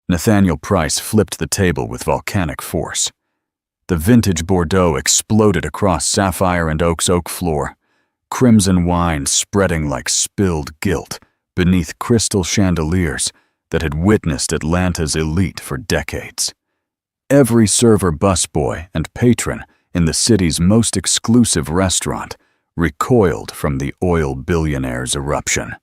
Nathaniel Price flipped the table with volcanic force. The vintage Bordeaux exploded across sapphire and oak's oak floor, crimson wine spreading like spilled guilt beneath crystal chandeliers that had witnessed Atlanta's elite for decades. Every server, busboy, and patron in the city's most exclusive restaurant recoiled from the oil billionaire's eruption.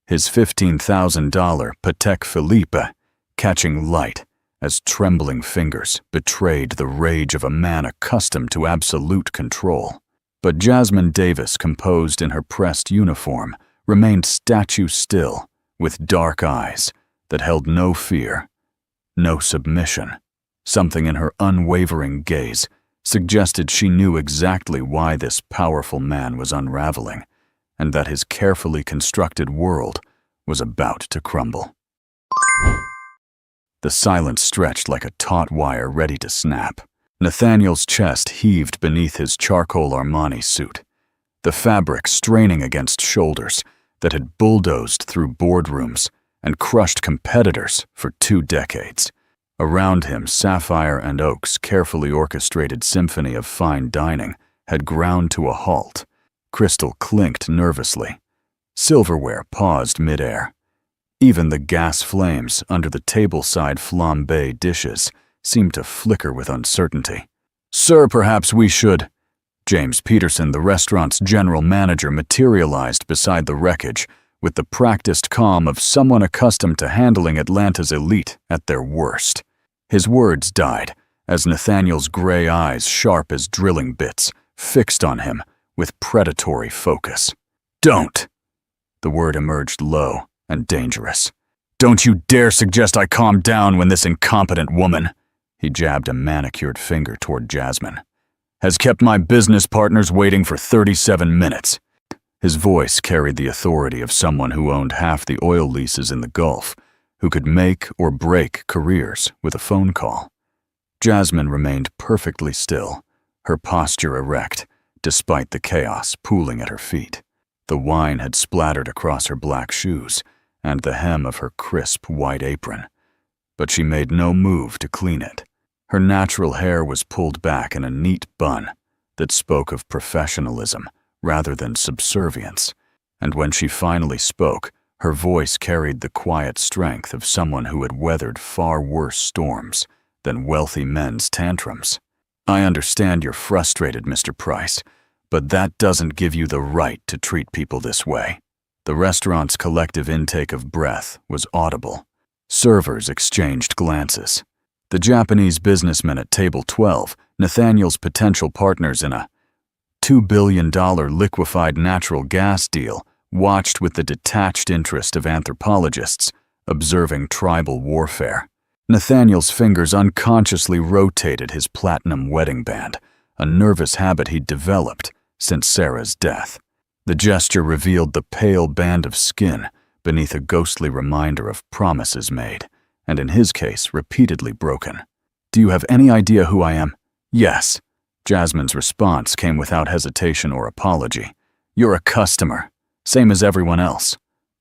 His $15,000 Patek Philippe catching light as trembling fingers betrayed the rage of a man accustomed to absolute control. But Jasmine Davis, composed in her pressed uniform, remained statue still, with dark eyes that held no fear, no submission. Something in her unwavering gaze suggested she knew exactly why this powerful man was unraveling, and that his carefully constructed world was about to crumble. The silence stretched like a taut wire ready to snap. Nathaniel's chest heaved beneath his charcoal Armani suit, the fabric straining against shoulders that had bulldozed through boardrooms and crushed competitors for 2 decades. Around him, sapphire and oak's carefully orchestrated symphony of fine dining had ground to a halt. Crystal clinked nervously. Silverware paused midair. Even the gas flames under the tableside flambe dishes seemed to flicker with uncertainty. "Sir, perhaps we should—" James Peterson, the restaurant's general manager, materialized beside the wreckage with the practiced calm of someone accustomed to handling Atlanta's elite at their worst. His words died as Nathaniel's gray eyes, sharp as drilling bits, fixed on him with predatory focus. "Don't!" The word emerged low and dangerous. "Don't you dare suggest I calm down when this incompetent woman," he jabbed a manicured finger toward Jasmine, "has kept my business partners waiting for 37 minutes. His voice carried the authority of someone who owned half the oil leases in the Gulf, who could make or break careers with a phone call. Jasmine remained perfectly still, her posture erect, despite the chaos pooling at her feet. The wine had splattered across her black shoes and the hem of her crisp white apron, but she made no move to clean it. Her natural hair was pulled back in a neat bun that spoke of professionalism rather than subservience, and when she finally spoke, her voice carried the quiet strength of someone who had weathered far worse storms than wealthy men's tantrums. "I understand you're frustrated, Mr. Price, but that doesn't give you the right to treat people this way." The restaurant's collective intake of breath was audible. Servers exchanged glances. The Japanese businessmen at table 12, Nathaniel's potential partners in a $2 billion liquefied natural gas deal, watched with the detached interest of anthropologists observing tribal warfare. Nathaniel's fingers unconsciously rotated his platinum wedding band, a nervous habit he'd developed since Sarah's death. The gesture revealed the pale band of skin beneath a ghostly reminder of promises made, and in his case, repeatedly broken. "Do you have any idea who I am?" "Yes." Jasmine's response came without hesitation or apology. "You're a customer, same as everyone else."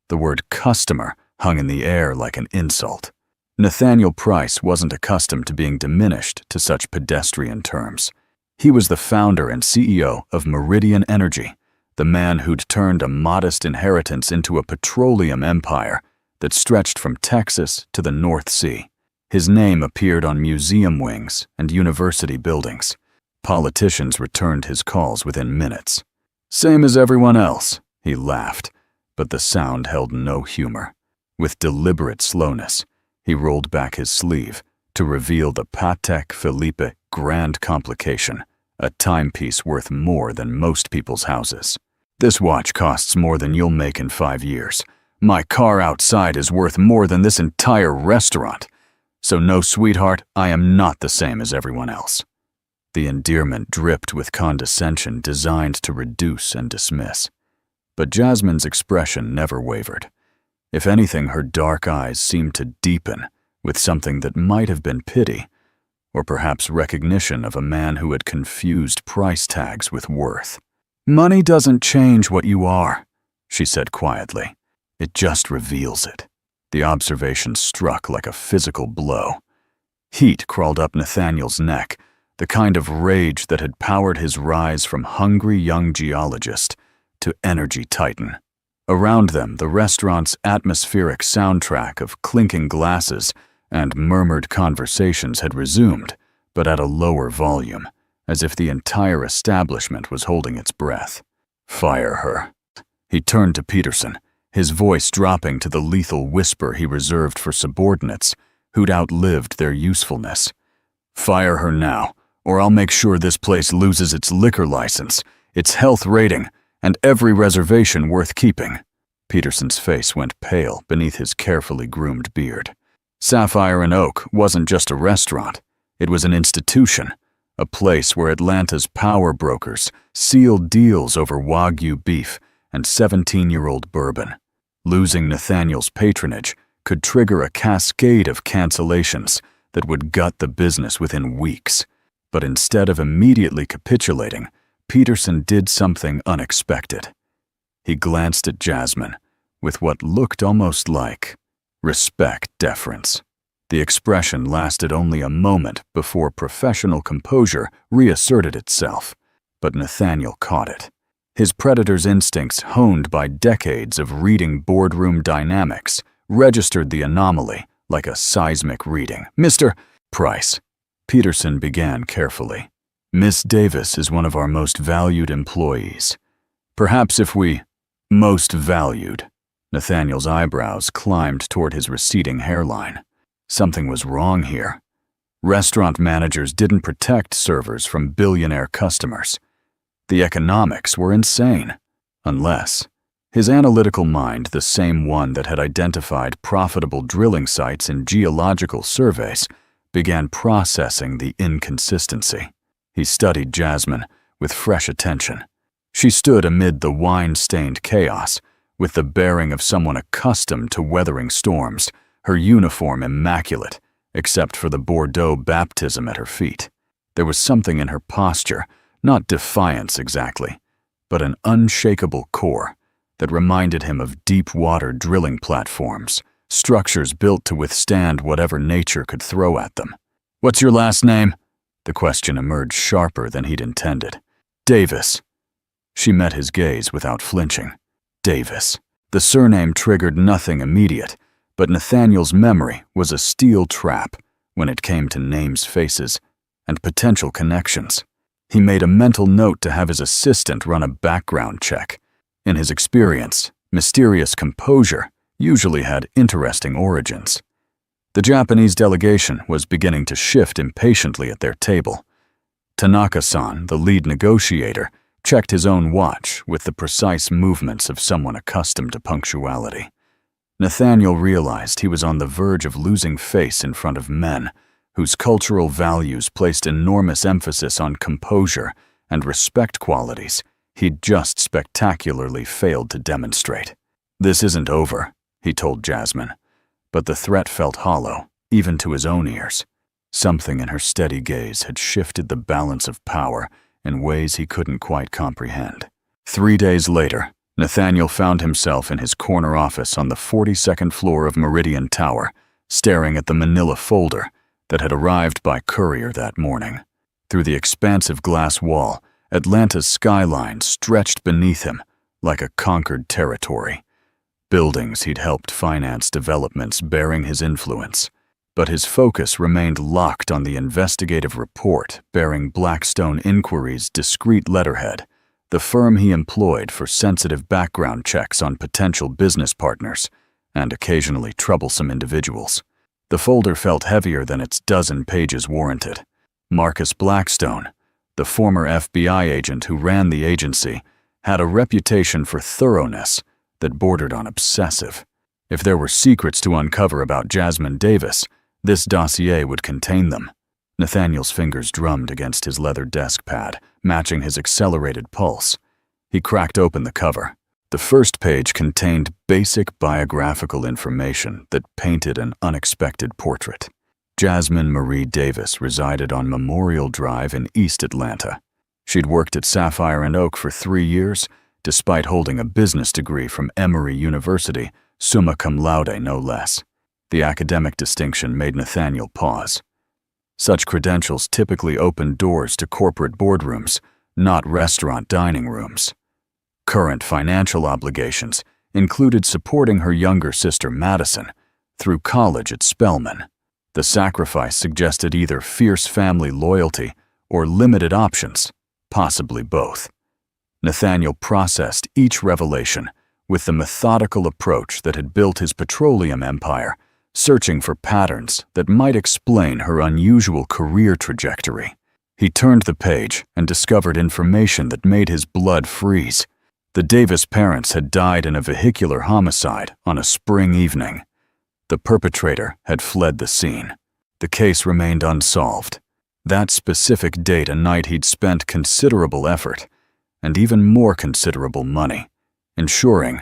The word customer hung in the air like an insult. Nathaniel Price wasn't accustomed to being diminished to such pedestrian terms. He was the founder and CEO of Meridian Energy, the man who'd turned a modest inheritance into a petroleum empire that stretched from Texas to the North Sea. His name appeared on museum wings and university buildings. Politicians returned his calls within minutes. "Same as everyone else," he laughed, but the sound held no humor. With deliberate slowness, he rolled back his sleeve to reveal the Patek Philippe Grand Complication, a timepiece worth more than most people's houses. "This watch costs more than you'll make in 5 years. My car outside is worth more than this entire restaurant. So no, sweetheart, I am not the same as everyone else." The endearment dripped with condescension designed to reduce and dismiss. But Jasmine's expression never wavered. If anything, her dark eyes seemed to deepen with something that might have been pity, or perhaps recognition of a man who had confused price tags with worth. "Money doesn't change what you are," she said quietly. "It just reveals it." The observation struck like a physical blow. Heat crawled up Nathaniel's neck, the kind of rage that had powered his rise from hungry young geologist to energy titan. Around them, the restaurant's atmospheric soundtrack of clinking glasses and murmured conversations had resumed, but at a lower volume, as if the entire establishment was holding its breath. "Fire her." He turned to Peterson, his voice dropping to the lethal whisper he reserved for subordinates who'd outlived their usefulness. "Fire her now, or I'll make sure this place loses its liquor license, its health rating, and every reservation worth keeping." Peterson's face went pale beneath his carefully groomed beard. Sapphire and Oak wasn't just a restaurant. It was an institution, a place where Atlanta's power brokers sealed deals over Wagyu beef and 17-year-old bourbon. Losing Nathaniel's patronage could trigger a cascade of cancellations that would gut the business within weeks. But instead of immediately capitulating, Peterson did something unexpected. He glanced at Jasmine with what looked almost like respect deference. The expression lasted only a moment before professional composure reasserted itself, but Nathaniel caught it. His predator's instincts, honed by decades of reading boardroom dynamics, registered the anomaly like a seismic reading. "Mr. Price," Peterson began carefully, "Miss Davis is one of our most valued employees. Perhaps if we most valued." Nathaniel's eyebrows climbed toward his receding hairline. Something was wrong here. Restaurant managers didn't protect servers from billionaire customers. The economics were insane. Unless his analytical mind, the same one that had identified profitable drilling sites in geological surveys, began processing the inconsistency. He studied Jasmine with fresh attention. She stood amid the wine-stained chaos, with the bearing of someone accustomed to weathering storms, her uniform immaculate, except for the Bordeaux baptism at her feet. There was something in her posture, not defiance exactly, but an unshakable core that reminded him of deep-water drilling platforms, structures built to withstand whatever nature could throw at them. "What's your last name?" The question emerged sharper than he'd intended. "Davis." She met his gaze without flinching. Davis. The surname triggered nothing immediate, but Nathaniel's memory was a steel trap when it came to names, faces, and potential connections. He made a mental note to have his assistant run a background check. In his experience, mysterious composure usually had interesting origins. The Japanese delegation was beginning to shift impatiently at their table. Tanaka-san, the lead negotiator, checked his own watch with the precise movements of someone accustomed to punctuality. Nathaniel realized he was on the verge of losing face in front of men whose cultural values placed enormous emphasis on composure and respect qualities he'd just spectacularly failed to demonstrate. "This isn't over," he told Jasmine, but the threat felt hollow, even to his own ears. Something in her steady gaze had shifted the balance of power in ways he couldn't quite comprehend. 3 days later, Nathaniel found himself in his corner office on the 42nd floor of Meridian Tower, staring at the manila folder that had arrived by courier that morning. Through the expansive glass wall, Atlanta's skyline stretched beneath him like a conquered territory. Buildings he'd helped finance, developments bearing his influence. But his focus remained locked on the investigative report bearing Blackstone Inquiry's discreet letterhead, the firm he employed for sensitive background checks on potential business partners and occasionally troublesome individuals. The folder felt heavier than its dozen pages warranted. Marcus Blackstone, the former FBI agent who ran the agency, had a reputation for thoroughness that bordered on obsessive. If there were secrets to uncover about Jasmine Davis, this dossier would contain them. Nathaniel's fingers drummed against his leather desk pad, matching his accelerated pulse. He cracked open the cover. The first page contained basic biographical information that painted an unexpected portrait. Jasmine Marie Davis resided on Memorial Drive in East Atlanta. She'd worked at Sapphire and Oak for 3 years, despite holding a business degree from Emory University, summa cum laude no less. The academic distinction made Nathaniel pause. Such credentials typically opened doors to corporate boardrooms, not restaurant dining rooms. Current financial obligations included supporting her younger sister Madison through college at Spelman. The sacrifice suggested either fierce family loyalty or limited options, possibly both. Nathaniel processed each revelation with the methodical approach that had built his petroleum empire, searching for patterns that might explain her unusual career trajectory. He turned the page and discovered information that made his blood freeze. The Davis parents had died in a vehicular homicide on a spring evening. The perpetrator had fled the scene. The case remained unsolved. That specific date, a night he'd spent considerable effort, and even more considerable money, ensuring,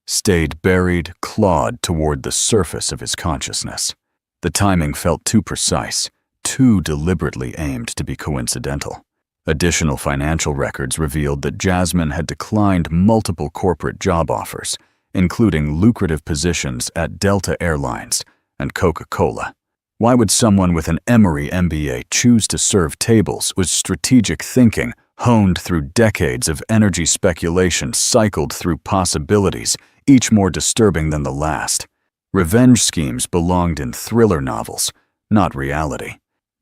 stayed buried, clawed toward the surface of his consciousness. The timing felt too precise, too deliberately aimed to be coincidental. Additional financial records revealed that Jasmine had declined multiple corporate job offers, including lucrative positions at Delta Airlines and Coca-Cola. Why would someone with an Emory MBA choose to serve tables with strategic thinking honed through decades of energy speculation cycled through possibilities, each more disturbing than the last? Revenge schemes belonged in thriller novels, not reality.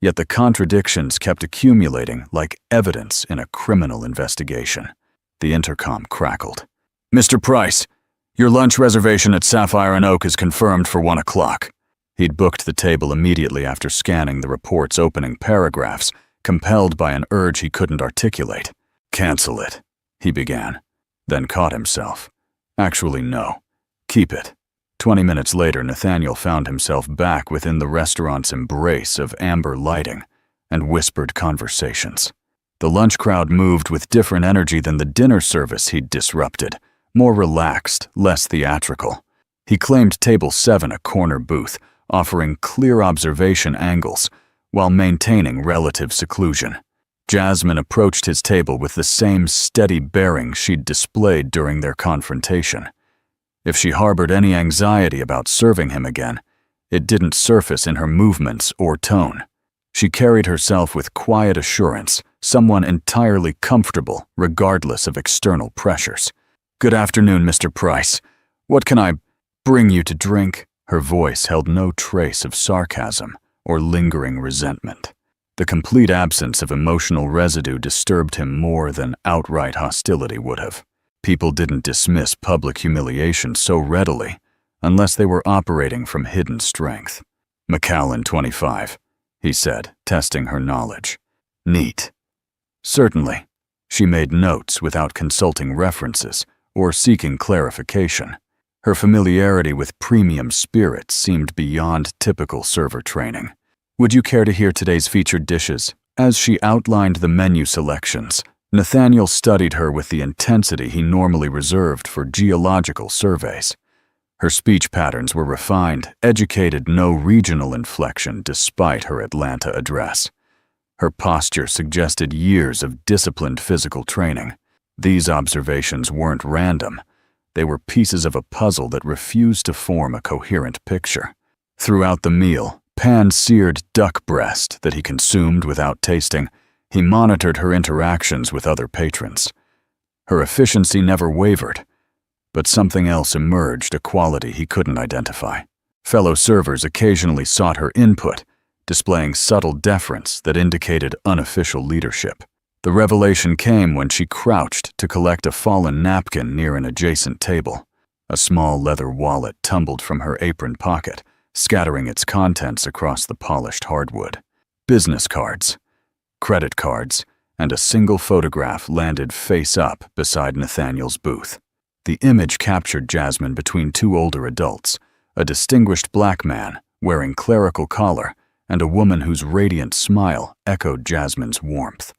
Yet the contradictions kept accumulating like evidence in a criminal investigation. The intercom crackled. "Mr. Price, your lunch reservation at Sapphire and Oak is confirmed for 1 o'clock. He'd booked the table immediately after scanning the report's opening paragraphs, compelled by an urge he couldn't articulate. "Cancel it," he began, then caught himself. "Actually, no. Keep it." 20 minutes later, Nathaniel found himself back within the restaurant's embrace of amber lighting and whispered conversations. The lunch crowd moved with different energy than the dinner service he'd disrupted, more relaxed, less theatrical. He claimed Table 7 a corner booth, offering clear observation angles while maintaining relative seclusion. Jasmine approached his table with the same steady bearing she'd displayed during their confrontation. If she harbored any anxiety about serving him again, it didn't surface in her movements or tone. She carried herself with quiet assurance, someone entirely comfortable regardless of external pressures. "Good afternoon, Mr. Price. What can I bring you to drink?" Her voice held no trace of sarcasm or lingering resentment. The complete absence of emotional residue disturbed him more than outright hostility would have. People didn't dismiss public humiliation so readily unless they were operating from hidden strength. "McAllen, 25, he said, testing her knowledge. "Neat." "Certainly." She made notes without consulting references or seeking clarification. Her familiarity with premium spirits seemed beyond typical server training. "Would you care to hear today's featured dishes?" As she outlined the menu selections, Nathaniel studied her with the intensity he normally reserved for geological surveys. Her speech patterns were refined, educated, no regional inflection despite her Atlanta address. Her posture suggested years of disciplined physical training. These observations weren't random. They were pieces of a puzzle that refused to form a coherent picture. Throughout the meal, pan-seared duck breast that he consumed without tasting, he monitored her interactions with other patrons. Her efficiency never wavered, but something else emerged, a quality he couldn't identify. Fellow servers occasionally sought her input, displaying subtle deference that indicated unofficial leadership. The revelation came when she crouched to collect a fallen napkin near an adjacent table. A small leather wallet tumbled from her apron pocket, scattering its contents across the polished hardwood. Business cards, credit cards, and a single photograph landed face up beside Nathaniel's booth. The image captured Jasmine between two older adults, a distinguished black man wearing clerical collar and a woman whose radiant smile echoed Jasmine's warmth.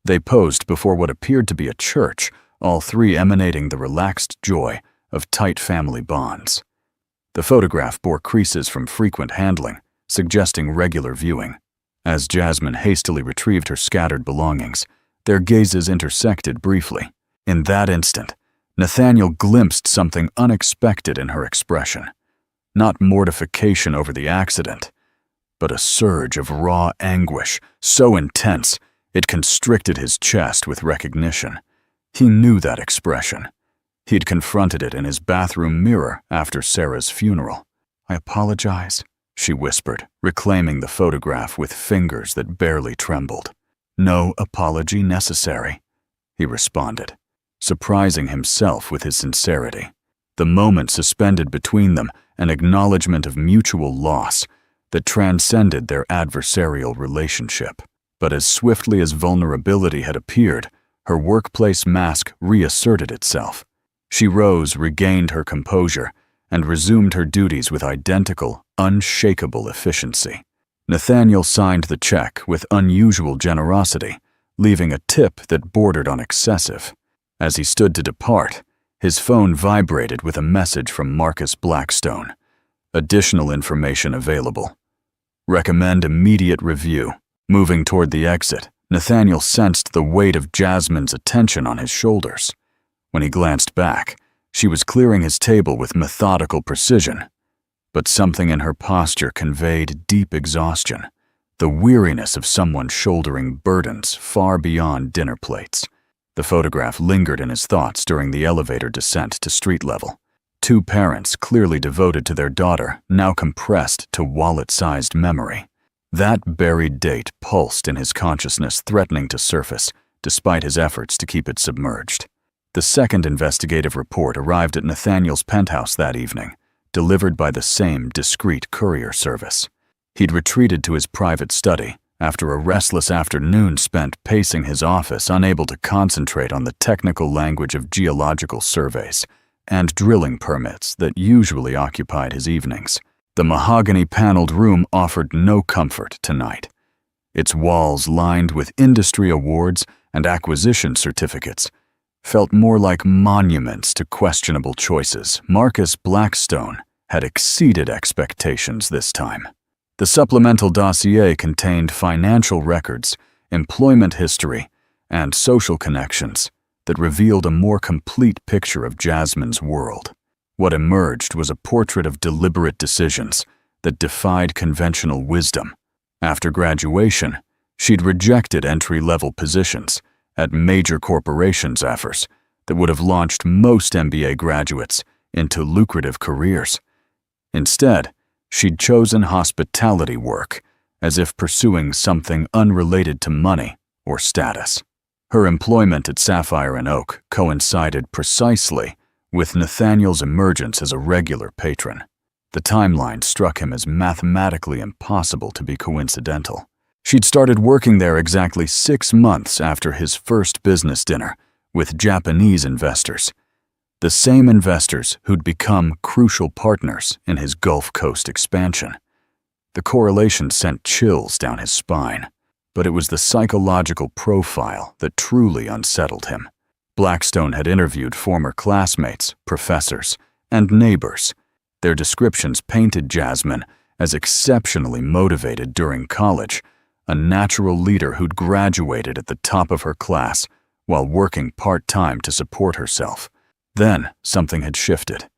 They posed before what appeared to be a church, all three emanating the relaxed joy of tight family bonds. The photograph bore creases from frequent handling, suggesting regular viewing. As Jasmine hastily retrieved her scattered belongings, their gazes intersected briefly. In that instant, Nathaniel glimpsed something unexpected in her expression. not mortification over the accident, but a surge of raw anguish, so intense it constricted his chest with recognition. He knew that expression. He'd confronted it in his bathroom mirror after Sarah's funeral. "I apologize," she whispered, reclaiming the photograph with fingers that barely trembled. "No apology necessary," he responded, surprising himself with his sincerity. The moment suspended between them an acknowledgement of mutual loss that transcended their adversarial relationship. But as swiftly as vulnerability had appeared, her workplace mask reasserted itself. She rose, regained her composure, and resumed her duties with identical, unshakable efficiency. Nathaniel signed the check with unusual generosity, leaving a tip that bordered on excessive. As he stood to depart, his phone vibrated with a message from Marcus Blackstone. Additional information available. Recommend immediate review. Moving toward the exit, Nathaniel sensed the weight of Jasmine's attention on his shoulders. When he glanced back, she was clearing his table with methodical precision. But something in her posture conveyed deep exhaustion, the weariness of someone shouldering burdens far beyond dinner plates. The photograph lingered in his thoughts during the elevator descent to street level. Two parents clearly devoted to their daughter, now compressed to wallet-sized memory. That buried date pulsed in his consciousness, threatening to surface, despite his efforts to keep it submerged. The second investigative report arrived at Nathaniel's penthouse that evening, delivered by the same discreet courier service. He'd retreated to his private study after a restless afternoon spent pacing his office, unable to concentrate on the technical language of geological surveys and drilling permits that usually occupied his evenings. The mahogany-paneled room offered no comfort tonight. Its walls, lined with industry awards and acquisition certificates, felt more like monuments to questionable choices. Marcus Blackstone had exceeded expectations this time. The supplemental dossier contained financial records, employment history, and social connections that revealed a more complete picture of Jasmine's world. What emerged was a portrait of deliberate decisions that defied conventional wisdom. After graduation, she'd rejected entry-level positions at major corporations offers that would have launched most MBA graduates into lucrative careers. Instead, she'd chosen hospitality work, as if pursuing something unrelated to money or status. Her employment at Sapphire and Oak coincided precisely with Nathaniel's emergence as a regular patron. The timeline struck him as mathematically impossible to be coincidental. She'd started working there exactly 6 months after his first business dinner with Japanese investors, the same investors who'd become crucial partners in his Gulf Coast expansion. The correlation sent chills down his spine, but it was the psychological profile that truly unsettled him. Blackstone had interviewed former classmates, professors, and neighbors. Their descriptions painted Jasmine as exceptionally motivated during college, a natural leader who'd graduated at the top of her class while working part-time to support herself. Then something had shifted.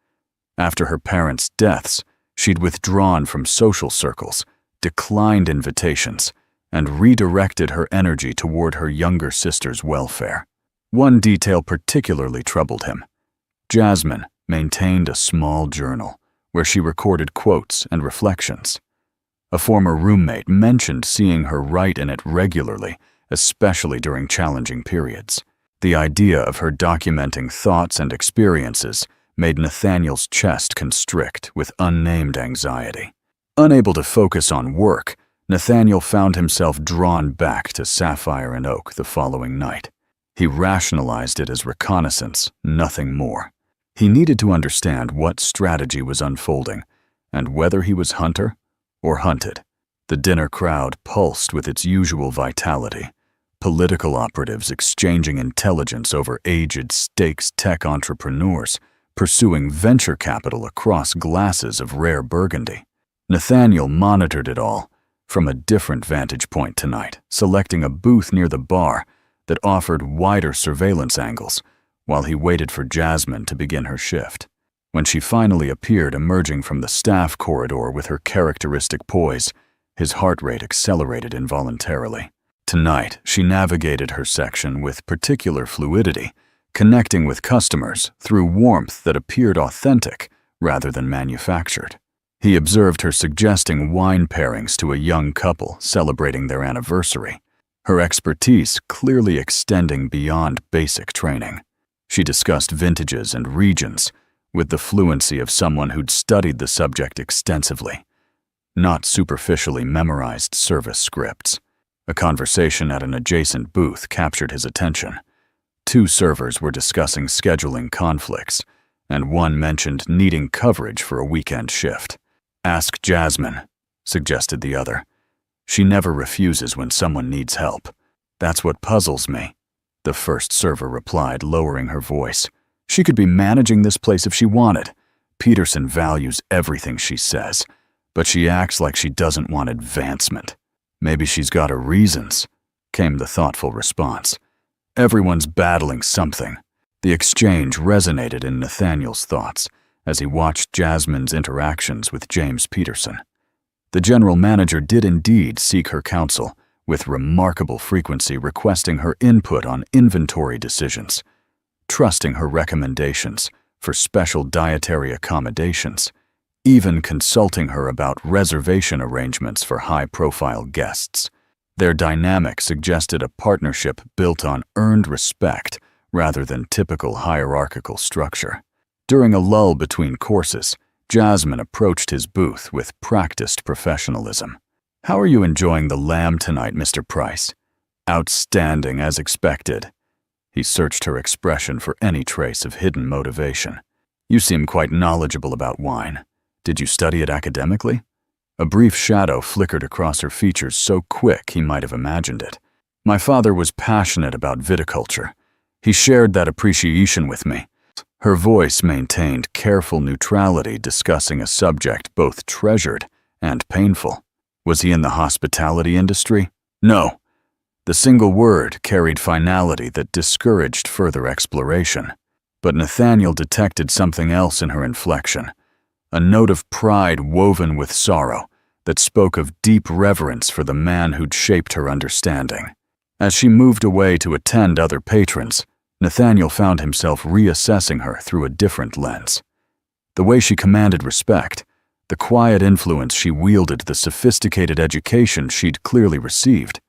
After her parents' deaths, she'd withdrawn from social circles, declined invitations, and redirected her energy toward her younger sister's welfare. One detail particularly troubled him. Jasmine maintained a small journal where she recorded quotes and reflections. A former roommate mentioned seeing her write in it regularly, especially during challenging periods. The idea of her documenting thoughts and experiences made Nathaniel's chest constrict with unnamed anxiety. Unable to focus on work, Nathaniel found himself drawn back to Sapphire and Oak the following night. He rationalized it as reconnaissance, nothing more. He needed to understand what strategy was unfolding and whether he was hunter or hunted. The dinner crowd pulsed with its usual vitality. Political operatives exchanging intelligence over aged stakes tech entrepreneurs pursuing venture capital across glasses of rare Burgundy. Nathaniel monitored it all from a different vantage point tonight, selecting a booth near the bar that offered wider surveillance angles while he waited for Jasmine to begin her shift. When she finally appeared emerging from the staff corridor with her characteristic poise, his heart rate accelerated involuntarily. Tonight, she navigated her section with particular fluidity, connecting with customers through warmth that appeared authentic rather than manufactured. He observed her suggesting wine pairings to a young couple celebrating their anniversary, her expertise clearly extending beyond basic training. She discussed vintages and regions with the fluency of someone who'd studied the subject extensively, not superficially memorized service scripts. A conversation at an adjacent booth captured his attention. Two servers were discussing scheduling conflicts, and one mentioned needing coverage for a weekend shift. "Ask Jasmine," suggested the other. "She never refuses when someone needs help." "That's what puzzles me," the first server replied, lowering her voice. "She could be managing this place if she wanted. Peterson values everything she says, but she acts like she doesn't want advancement." "Maybe she's got her reasons," came the thoughtful response. "Everyone's battling something." The exchange resonated in Nathaniel's thoughts as he watched Jasmine's interactions with James Peterson. The general manager did indeed seek her counsel, with remarkable frequency requesting her input on inventory decisions, trusting her recommendations for special dietary accommodations, even consulting her about reservation arrangements for high-profile guests. Their dynamic suggested a partnership built on earned respect rather than typical hierarchical structure. During a lull between courses, Jasmine approached his booth with practiced professionalism. "How are you enjoying the lamb tonight, Mr. Price?" "Outstanding, as expected." He searched her expression for any trace of hidden motivation. "You seem quite knowledgeable about wine. Did you study it academically?" A brief shadow flickered across her features so quick he might have imagined it. "My father was passionate about viticulture. He shared that appreciation with me." Her voice maintained careful neutrality, discussing a subject both treasured and painful. "Was he in the hospitality industry?" "No." The single word carried finality that discouraged further exploration. But Nathaniel detected something else in her inflection, a note of pride woven with sorrow that spoke of deep reverence for the man who'd shaped her understanding. As she moved away to attend other patrons, Nathaniel found himself reassessing her through a different lens. The way she commanded respect, the quiet influence she wielded, the sophisticated education she'd clearly received.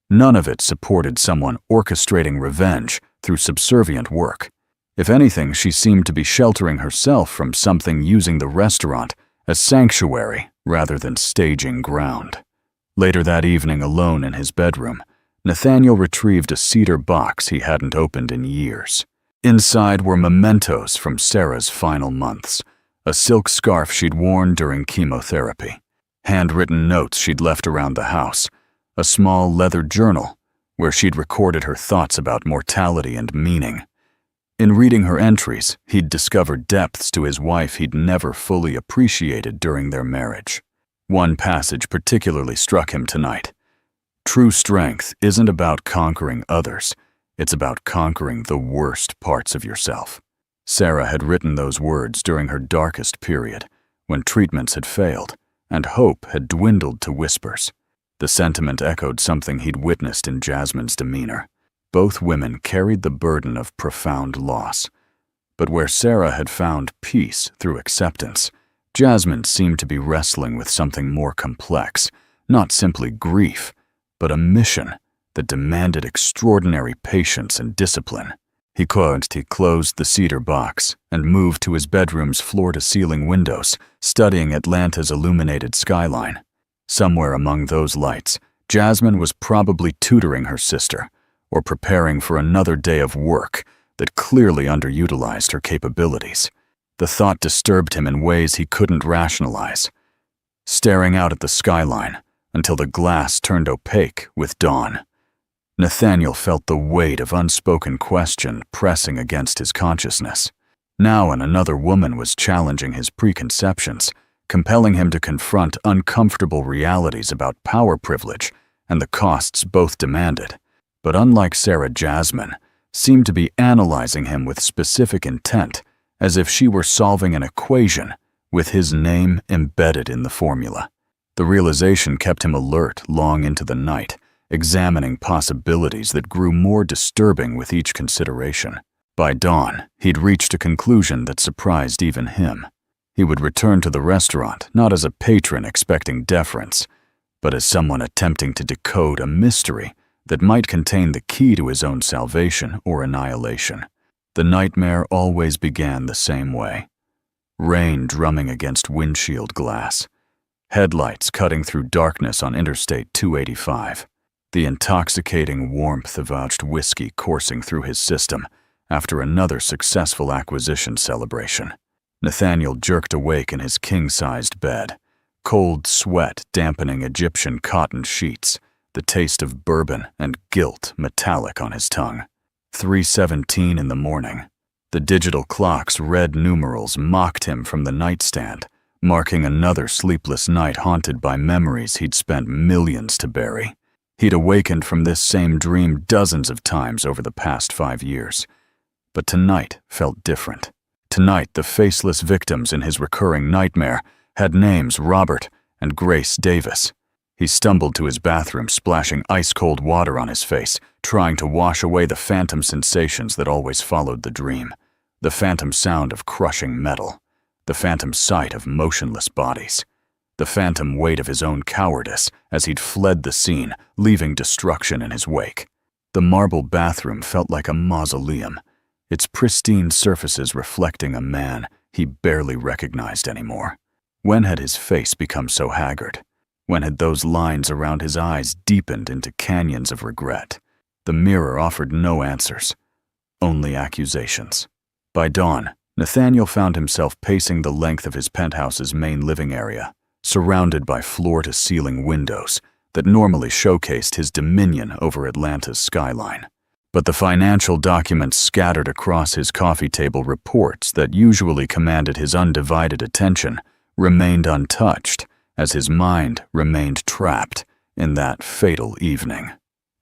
None of it supported someone orchestrating revenge through subservient work. If anything, she seemed to be sheltering herself from something, using the restaurant as sanctuary rather than staging ground. Later that evening, alone in his bedroom, Nathaniel retrieved a cedar box he hadn't opened in years. Inside were mementos from Sarah's final months, a silk scarf she'd worn during chemotherapy, handwritten notes she'd left around the house, a small leather journal where she'd recorded her thoughts about mortality and meaning. In reading her entries, he'd discovered depths to his wife he'd never fully appreciated during their marriage. One passage particularly struck him tonight. "True strength isn't about conquering others, it's about conquering the worst parts of yourself." Sarah had written those words during her darkest period, when treatments had failed and hope had dwindled to whispers. The sentiment echoed something he'd witnessed in Jasmine's demeanor. Both women carried the burden of profound loss. But where Sarah had found peace through acceptance, Jasmine seemed to be wrestling with something more complex, not simply grief, but a mission that demanded extraordinary patience and discipline. He closed the cedar box and moved to his bedroom's floor-to-ceiling windows, studying Atlanta's illuminated skyline. Somewhere among those lights, Jasmine was probably tutoring her sister or preparing for another day of work that clearly underutilized her capabilities. The thought disturbed him in ways he couldn't rationalize. Staring out at the skyline until the glass turned opaque with dawn, Nathaniel felt the weight of unspoken question pressing against his consciousness. Now another woman was challenging his preconceptions, compelling him to confront uncomfortable realities about power privilege and the costs both demanded. But unlike Sarah, Jasmine seemed to be analyzing him with specific intent as if she were solving an equation with his name embedded in the formula. The realization kept him alert long into the night, examining possibilities that grew more disturbing with each consideration. By dawn, he'd reached a conclusion that surprised even him. He would return to the restaurant not as a patron expecting deference, but as someone attempting to decode a mystery that might contain the key to his own salvation or annihilation. The nightmare always began the same way. Rain drumming against windshield glass. Headlights cutting through darkness on Interstate 285. The intoxicating warmth of aged whiskey coursing through his system after another successful acquisition celebration. Nathaniel jerked awake in his king-sized bed, cold sweat dampening Egyptian cotton sheets, the taste of bourbon and guilt metallic on his tongue. 3:17 in the morning. The digital clock's red numerals mocked him from the nightstand, marking another sleepless night haunted by memories he'd spent millions to bury. He'd awakened from this same dream dozens of times over the past 5 years. But tonight felt different. Tonight, the faceless victims in his recurring nightmare had names Robert and Grace Davis. He stumbled to his bathroom, splashing ice-cold water on his face, trying to wash away the phantom sensations that always followed the dream. The phantom sound of crushing metal. The phantom sight of motionless bodies. The phantom weight of his own cowardice as he'd fled the scene, leaving destruction in his wake. The marble bathroom felt like a mausoleum, its pristine surfaces reflecting a man he barely recognized anymore. When had his face become so haggard? When had those lines around his eyes deepened into canyons of regret? The mirror offered no answers, only accusations. By dawn, Nathaniel found himself pacing the length of his penthouse's main living area, surrounded by floor-to-ceiling windows that normally showcased his dominion over Atlanta's skyline. But the financial documents scattered across his coffee table reports that usually commanded his undivided attention remained untouched, as his mind remained trapped in that fatal evening.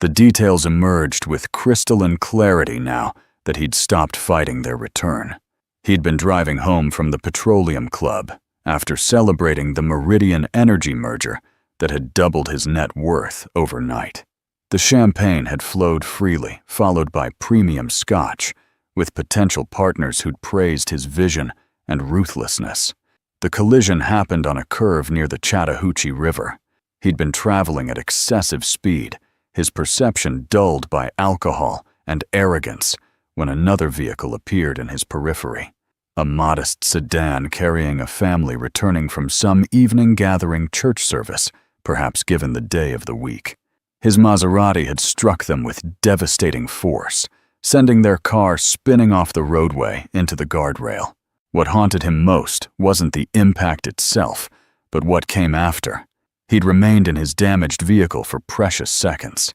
The details emerged with crystalline clarity now that he'd stopped fighting their return. He'd been driving home from the Petroleum Club after celebrating the Meridian Energy merger that had doubled his net worth overnight. The champagne had flowed freely, followed by premium scotch, with potential partners who'd praised his vision and ruthlessness. The collision happened on a curve near the Chattahoochee River. He'd been traveling at excessive speed, his perception dulled by alcohol and arrogance, when another vehicle appeared in his periphery. A modest sedan carrying a family returning from some evening gathering church service, perhaps given the day of the week. His Maserati had struck them with devastating force, sending their car spinning off the roadway into the guardrail. What haunted him most wasn't the impact itself, but what came after. He'd remained in his damaged vehicle for precious seconds.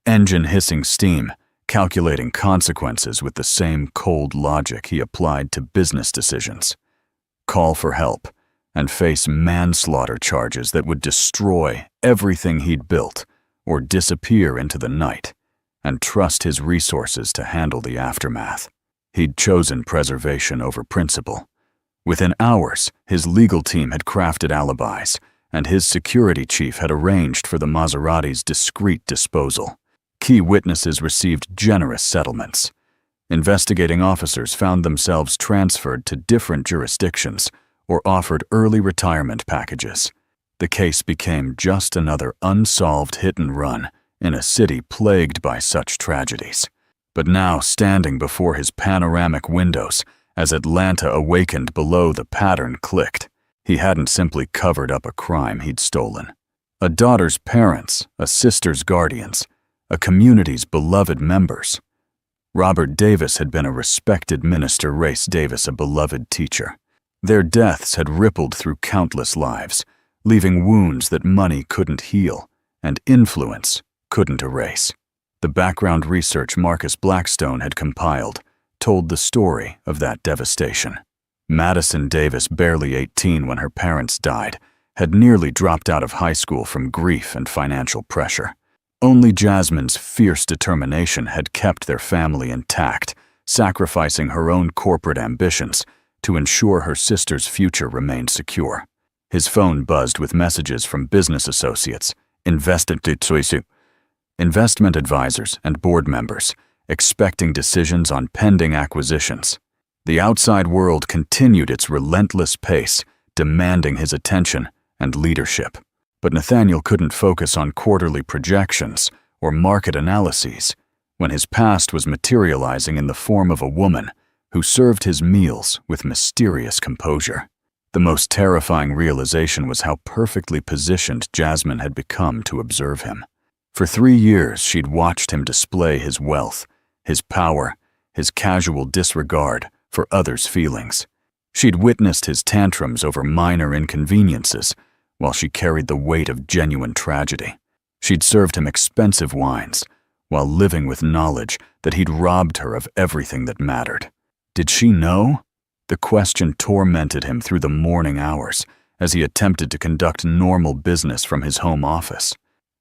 Engine hissing steam, calculating consequences with the same cold logic he applied to business decisions. Call for help and face manslaughter charges that would destroy everything he'd built, or disappear into the night, and trust his resources to handle the aftermath. He'd chosen preservation over principle. Within hours, his legal team had crafted alibis, and his security chief had arranged for the Maserati's discreet disposal. Key witnesses received generous settlements. Investigating officers found themselves transferred to different jurisdictions or offered early retirement packages. The case became just another unsolved hit-and-run in a city plagued by such tragedies. But now, standing before his panoramic windows, as Atlanta awakened below, the pattern clicked. He hadn't simply covered up a crime he'd stolen. A daughter's parents, a sister's guardians, a community's beloved members. Robert Davis had been a respected minister, Race Davis a beloved teacher. Their deaths had rippled through countless lives, leaving wounds that money couldn't heal and influence couldn't erase. The background research Marcus Blackstone had compiled told the story of that devastation. Madison Davis, barely 18 when her parents died, had nearly dropped out of high school from grief and financial pressure. Only Jasmine's fierce determination had kept their family intact sacrificing her own corporate ambitions to ensure her sister's future remained secure. His phone buzzed with messages from business associates, investment advisors, and board members, expecting decisions on pending acquisitions. The outside world continued its relentless pace, demanding his attention and leadership. But Nathaniel couldn't focus on quarterly projections or market analyses when his past was materializing in the form of a woman who served his meals with mysterious composure. The most terrifying realization was how perfectly positioned Jasmine had become to observe him. For 3 years, she'd watched him display his wealth, his power, his casual disregard for others' feelings. She'd witnessed his tantrums over minor inconveniences while she carried the weight of genuine tragedy. She'd served him expensive wines while living with knowledge that he'd robbed her of everything that mattered. Did she know? The question tormented him through the morning hours as he attempted to conduct normal business from his home office.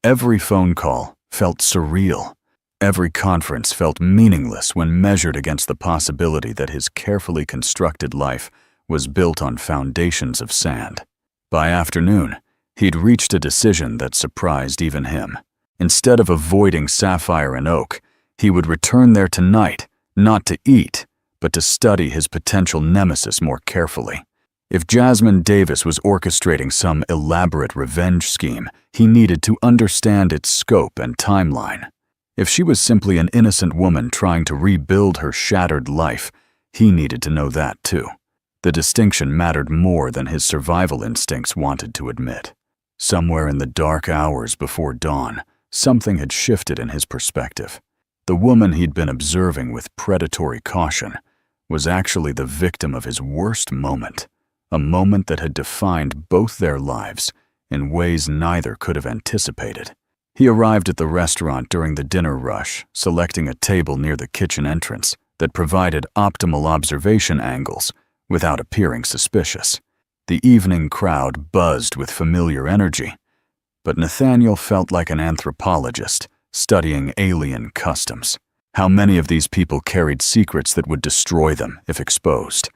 Every phone call felt surreal. Every conference felt meaningless when measured against the possibility that his carefully constructed life was built on foundations of sand. By afternoon, he'd reached a decision that surprised even him. Instead of avoiding Sapphire and Oak, he would return there tonight, not to eat, but to study his potential nemesis more carefully. If Jasmine Davis was orchestrating some elaborate revenge scheme, he needed to understand its scope and timeline. If she was simply an innocent woman trying to rebuild her shattered life, he needed to know that too. The distinction mattered more than his survival instincts wanted to admit. Somewhere in the dark hours before dawn, something had shifted in his perspective. The woman he'd been observing with predatory caution was actually the victim of his worst moment, a moment that had defined both their lives in ways neither could have anticipated. He arrived at the restaurant during the dinner rush, selecting a table near the kitchen entrance that provided optimal observation angles without appearing suspicious. The evening crowd buzzed with familiar energy, but Nathaniel felt like an anthropologist studying alien customs. How many of these people carried secrets that would destroy them if exposed?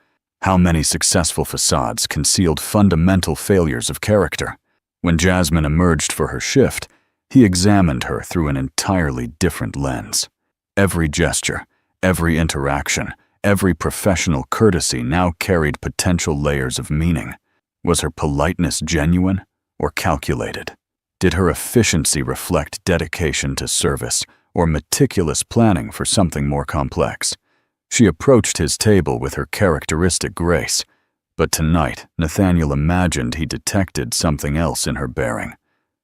How many successful facades concealed fundamental failures of character? When Jasmine emerged for her shift, he examined her through an entirely different lens. Every gesture, every interaction, every professional courtesy now carried potential layers of meaning. Was her politeness genuine or calculated? Did her efficiency reflect dedication to service or meticulous planning for something more complex? She approached his table with her characteristic grace, but tonight Nathaniel imagined he detected something else in her bearing,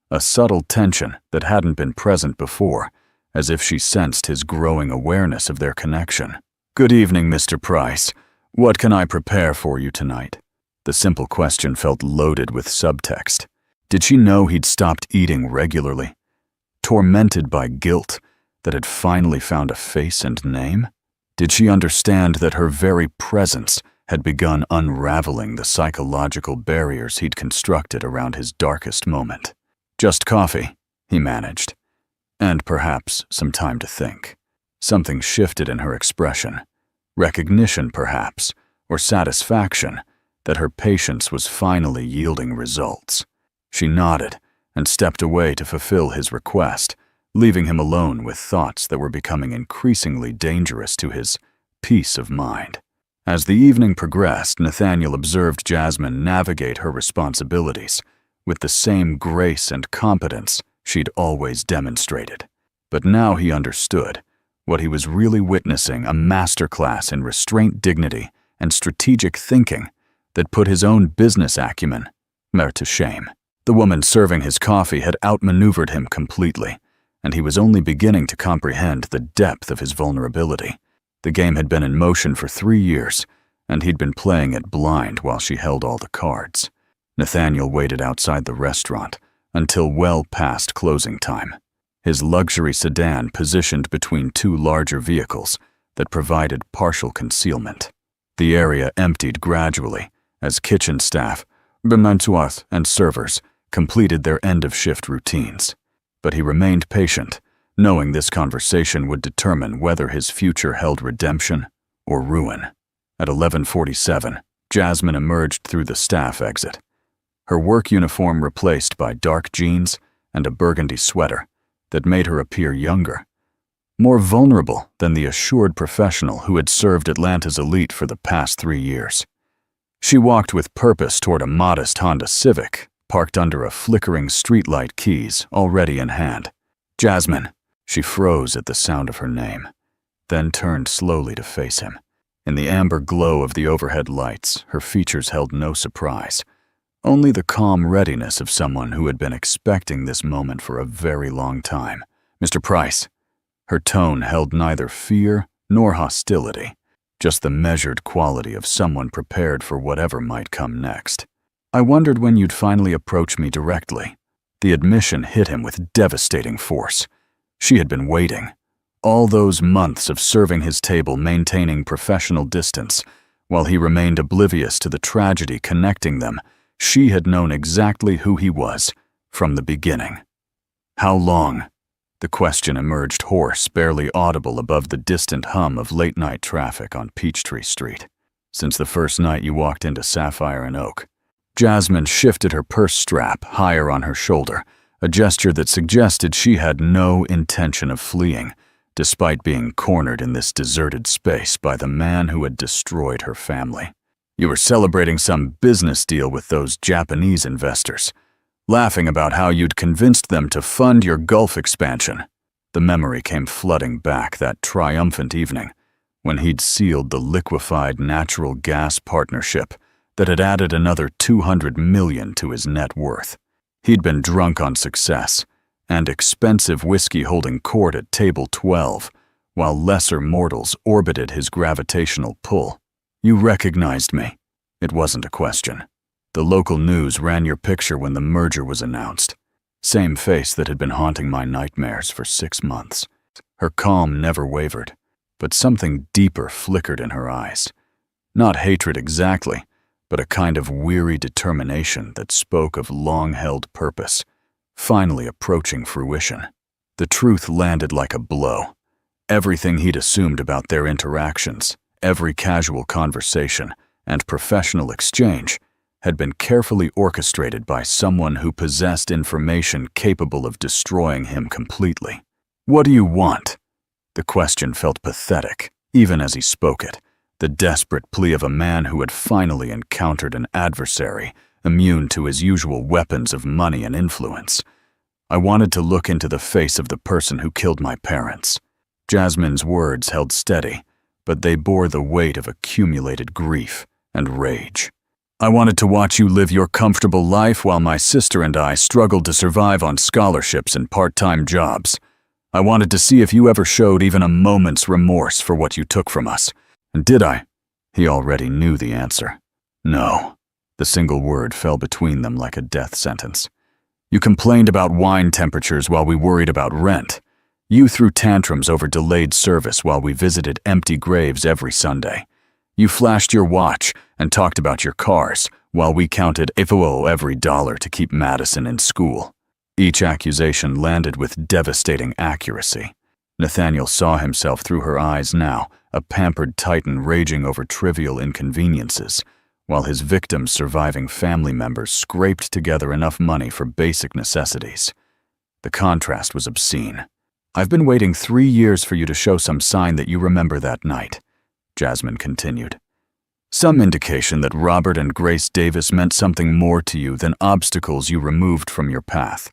a subtle tension that hadn't been present before, as if she sensed his growing awareness of their connection. "Good evening, Mr. Price. What can I prepare for you tonight?" The simple question felt loaded with subtext. Did she know he'd stopped eating regularly, tormented by guilt that had finally found a face and name? Did she understand that her very presence had begun unraveling the psychological barriers he'd constructed around his darkest moment? "Just coffee," he managed, "and perhaps some time to think." Something shifted in her expression. Recognition, perhaps, or satisfaction that her patience was finally yielding results. She nodded and stepped away to fulfill his request, leaving him alone with thoughts that were becoming increasingly dangerous to his peace of mind. As the evening progressed, Nathaniel observed Jasmine navigate her responsibilities with the same grace and competence she'd always demonstrated. But now he understood what he was really witnessing, a masterclass in restraint, dignity, and strategic thinking that put his own business acumen to shame. The woman serving his coffee had outmaneuvered him completely, and he was only beginning to comprehend the depth of his vulnerability. The game had been in motion for 3 years, and he'd been playing it blind while she held all the cards. Nathaniel waited outside the restaurant until well past closing time, his luxury sedan positioned between 2 larger vehicles that provided partial concealment. The area emptied gradually as kitchen staff, and servers completed their end-of-shift routines. But he remained patient, knowing this conversation would determine whether his future held redemption or ruin. At 11:47, Jasmine emerged through the staff exit, her work uniform replaced by dark jeans and a burgundy sweater that made her appear younger, more vulnerable than the assured professional who had served Atlanta's elite for the past 3 years. She walked with purpose toward a modest Honda Civic, parked under a flickering streetlight, keys already in hand. Jasmine. She froze at the sound of her name, then turned slowly to face him. In the amber glow of the overhead lights, her features held no surprise, only the calm readiness of someone who had been expecting this moment for a very long time. "Mr. Price." Her tone held neither fear nor hostility, just the measured quality of someone prepared for whatever might come next. "I wondered when you'd finally approach me directly." The admission hit him with devastating force. She had been waiting. All those months of serving his table, maintaining professional distance, while he remained oblivious to the tragedy connecting them, she had known exactly who he was from the beginning. "How long?" The question emerged hoarse, barely audible above the distant hum of late-night traffic on Peachtree Street. "Since the first night you walked into Sapphire and Oak." Jasmine shifted her purse strap higher on her shoulder, a gesture that suggested she had no intention of fleeing, despite being cornered in this deserted space by the man who had destroyed her family. "You were celebrating some business deal with those Japanese investors, laughing about how you'd convinced them to fund your Gulf expansion." The memory came flooding back that triumphant evening, when he'd sealed the liquefied natural gas partnership that had added another $200 million to his net worth. He'd been drunk on success and expensive whiskey holding court at table 12, while lesser mortals orbited his gravitational pull. "You recognized me." It wasn't a question. The local news ran your picture when the merger was announced. Same face that had been haunting my nightmares for 6 months. Her calm never wavered, but something deeper flickered in her eyes. Not hatred exactly, but a kind of weary determination that spoke of long-held purpose, finally approaching fruition. The truth landed like a blow. Everything he'd assumed about their interactions, every casual conversation and professional exchange, had been carefully orchestrated by someone who possessed information capable of destroying him completely. "What do you want?" The question felt pathetic, even as he spoke it, the desperate plea of a man who had finally encountered an adversary immune to his usual weapons of money and influence. "I wanted to look into the face of the person who killed my parents." Jasmine's words held steady, but they bore the weight of accumulated grief and rage. "I wanted to watch you live your comfortable life while my sister and I struggled to survive on scholarships and part-time jobs. I wanted to see if you ever showed even a moment's remorse for what you took from us. And did I?" He already knew the answer. "No." The single word fell between them like a death sentence. "You complained about wine temperatures while we worried about rent. You threw tantrums over delayed service while we visited empty graves every Sunday. You flashed your watch and talked about your cars while we counted every dollar to keep Madison in school." Each accusation landed with devastating accuracy. Nathaniel saw himself through her eyes now, a pampered titan raging over trivial inconveniences, while his victim's surviving family members scraped together enough money for basic necessities. The contrast was obscene. "I've been waiting 3 years for you to show some sign that you remember that night," Jasmine continued. "Some indication that Robert and Grace Davis meant something more to you than obstacles you removed from your path.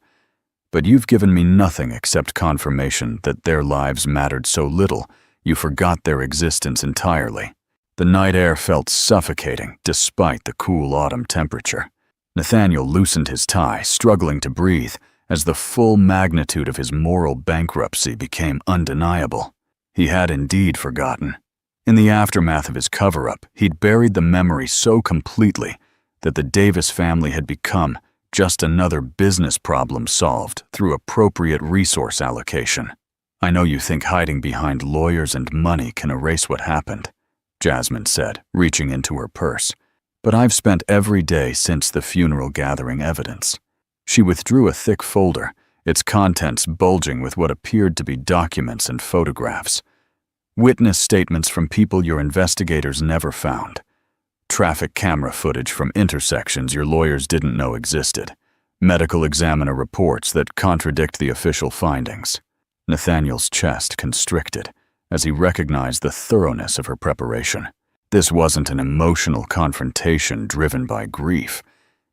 But you've given me nothing except confirmation that their lives mattered so little you forgot their existence entirely." The night air felt suffocating despite the cool autumn temperature. Nathaniel loosened his tie, struggling to breathe, as the full magnitude of his moral bankruptcy became undeniable. He had indeed forgotten. In the aftermath of his cover-up, he'd buried the memory so completely that the Davis family had become just another business problem solved through appropriate resource allocation. "I know you think hiding behind lawyers and money can erase what happened," Jasmine said, reaching into her purse. "But I've spent every day since the funeral gathering evidence." She withdrew a thick folder, its contents bulging with what appeared to be documents and photographs. Witness statements from people your investigators never found. Traffic camera footage from intersections your lawyers didn't know existed. Medical examiner reports that contradict the official findings. Nathaniel's chest constricted as he recognized the thoroughness of her preparation. This wasn't an emotional confrontation driven by grief.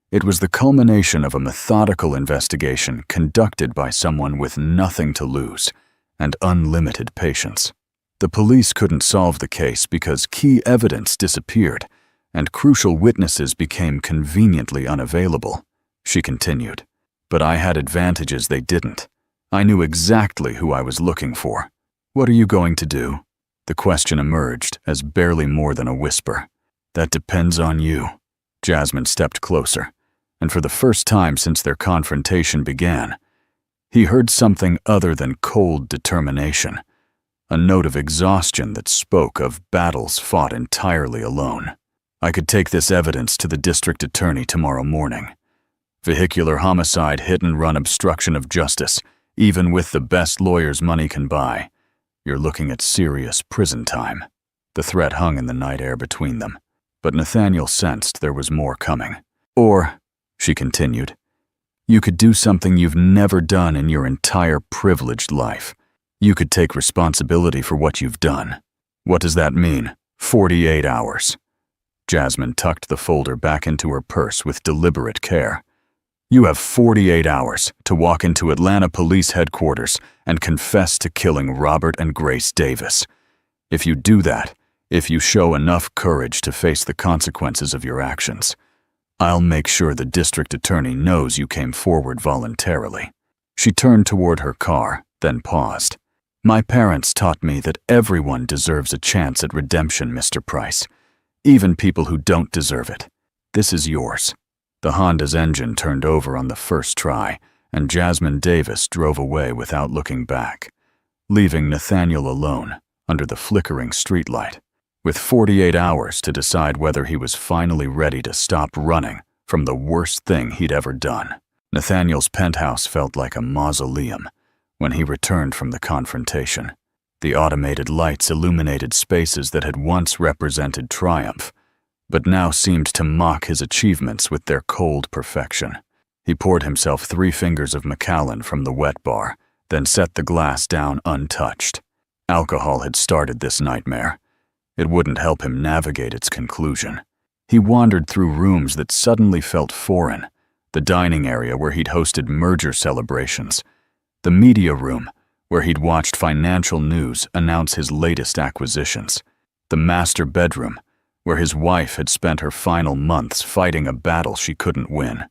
It was the culmination of a methodical investigation conducted by someone with nothing to lose and unlimited patience. The police couldn't solve the case because key evidence disappeared and crucial witnesses became conveniently unavailable. She continued, "But I had advantages they didn't. I knew exactly who I was looking for. What are you going to do?" The question emerged as barely more than a whisper. "That depends on you." Jasmine stepped closer, and for the first time since their confrontation began, he heard something other than cold determination, a note of exhaustion that spoke of battles fought entirely alone. "I could take this evidence to the district attorney tomorrow morning. Vehicular homicide, hit-and-run obstruction of justice, even with the best lawyers money can buy. You're looking at serious prison time." The threat hung in the night air between them, but Nathaniel sensed there was more coming. "Or," she continued, "you could do something you've never done in your entire privileged life. You could take responsibility for what you've done." "What does that mean? 48 hours. Jasmine tucked the folder back into her purse with deliberate care. "You have 48 hours to walk into Atlanta Police Headquarters and confess to killing Robert and Grace Davis. If you do that, if you show enough courage to face the consequences of your actions, I'll make sure the district attorney knows you came forward voluntarily." She turned toward her car, then paused. "My parents taught me that everyone deserves a chance at redemption, Mr. Price, even people who don't deserve it. This is yours." The Honda's engine turned over on the first try, and Jasmine Davis drove away without looking back, leaving Nathaniel alone under the flickering streetlight, with 48 hours to decide whether he was finally ready to stop running from the worst thing he'd ever done. Nathaniel's penthouse felt like a mausoleum when he returned from the confrontation. The automated lights illuminated spaces that had once represented triumph, but now seemed to mock his achievements with their cold perfection. He poured himself 3 fingers of Macallan from the wet bar, then set the glass down untouched. Alcohol had started this nightmare. It wouldn't help him navigate its conclusion. He wandered through rooms that suddenly felt foreign, the dining area where he'd hosted merger celebrations, the media room where he'd watched financial news announce his latest acquisitions, the master bedroom where his wife had spent her final months fighting a battle she couldn't win.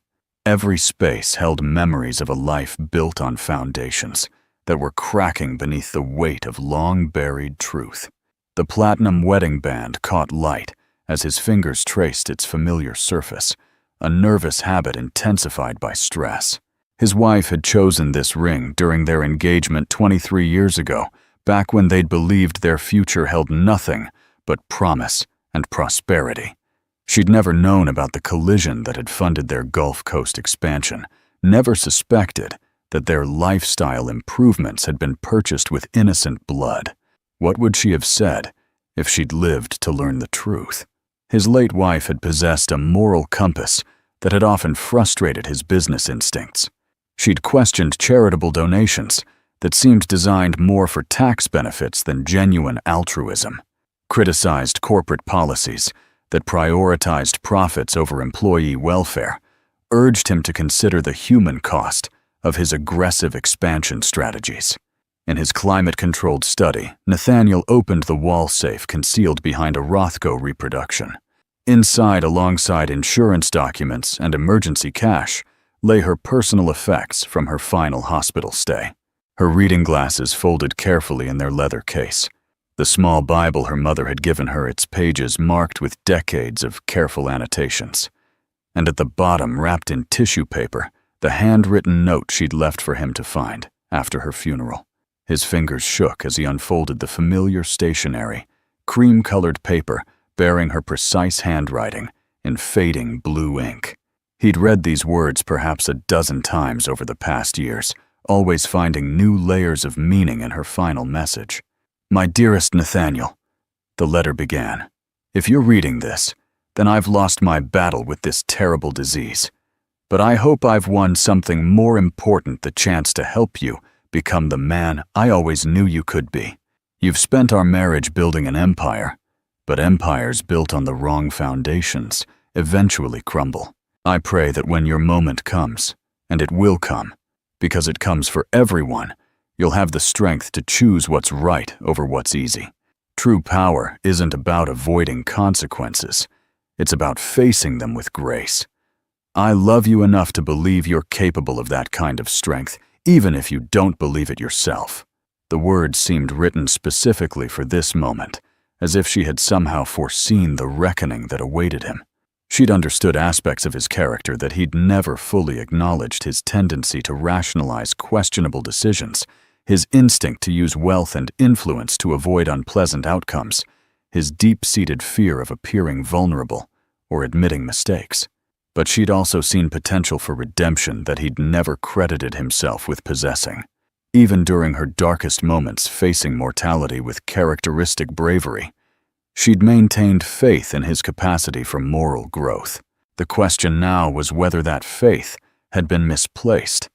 Every space held memories of a life built on foundations that were cracking beneath the weight of long-buried truth. The platinum wedding band caught light as his fingers traced its familiar surface, a nervous habit intensified by stress. His wife had chosen this ring during their engagement 23 years ago, back when they'd believed their future held nothing but promise and prosperity. She'd never known about the collision that had funded their Gulf Coast expansion, never suspected that their lifestyle improvements had been purchased with innocent blood. What would she have said if she'd lived to learn the truth? His late wife had possessed a moral compass that had often frustrated his business instincts. She'd questioned charitable donations that seemed designed more for tax benefits than genuine altruism, criticized corporate policies that prioritized profits over employee welfare, urged him to consider the human cost of his aggressive expansion strategies. In his climate-controlled study, Nathaniel opened the wall safe concealed behind a Rothko reproduction. Inside, alongside insurance documents and emergency cash, lay her personal effects from her final hospital stay. Her reading glasses folded carefully in their leather case. The small Bible her mother had given her, its pages marked with decades of careful annotations. And at the bottom, wrapped in tissue paper, the handwritten note she'd left for him to find after her funeral. His fingers shook as he unfolded the familiar stationery, cream-colored paper bearing her precise handwriting in fading blue ink. He'd read these words perhaps a dozen times over the past years, always finding new layers of meaning in her final message. My dearest Nathaniel, the letter began. If you're reading this, then I've lost my battle with this terrible disease. But I hope I've won something more important, the chance to help you become the man I always knew you could be. You've spent our marriage building an empire, but empires built on the wrong foundations eventually crumble. I pray that when your moment comes, and it will come, because it comes for everyone, you'll have the strength to choose what's right over what's easy. True power isn't about avoiding consequences. It's about facing them with grace. I love you enough to believe you're capable of that kind of strength, even if you don't believe it yourself. The words seemed written specifically for this moment, as if she had somehow foreseen the reckoning that awaited him. She'd understood aspects of his character that he'd never fully acknowledged: his tendency to rationalize questionable decisions, his instinct to use wealth and influence to avoid unpleasant outcomes, his deep-seated fear of appearing vulnerable or admitting mistakes. But she'd also seen potential for redemption that he'd never credited himself with possessing. Even during her darkest moments facing mortality with characteristic bravery, she'd maintained faith in his capacity for moral growth. The question now was whether that faith had been misplaced.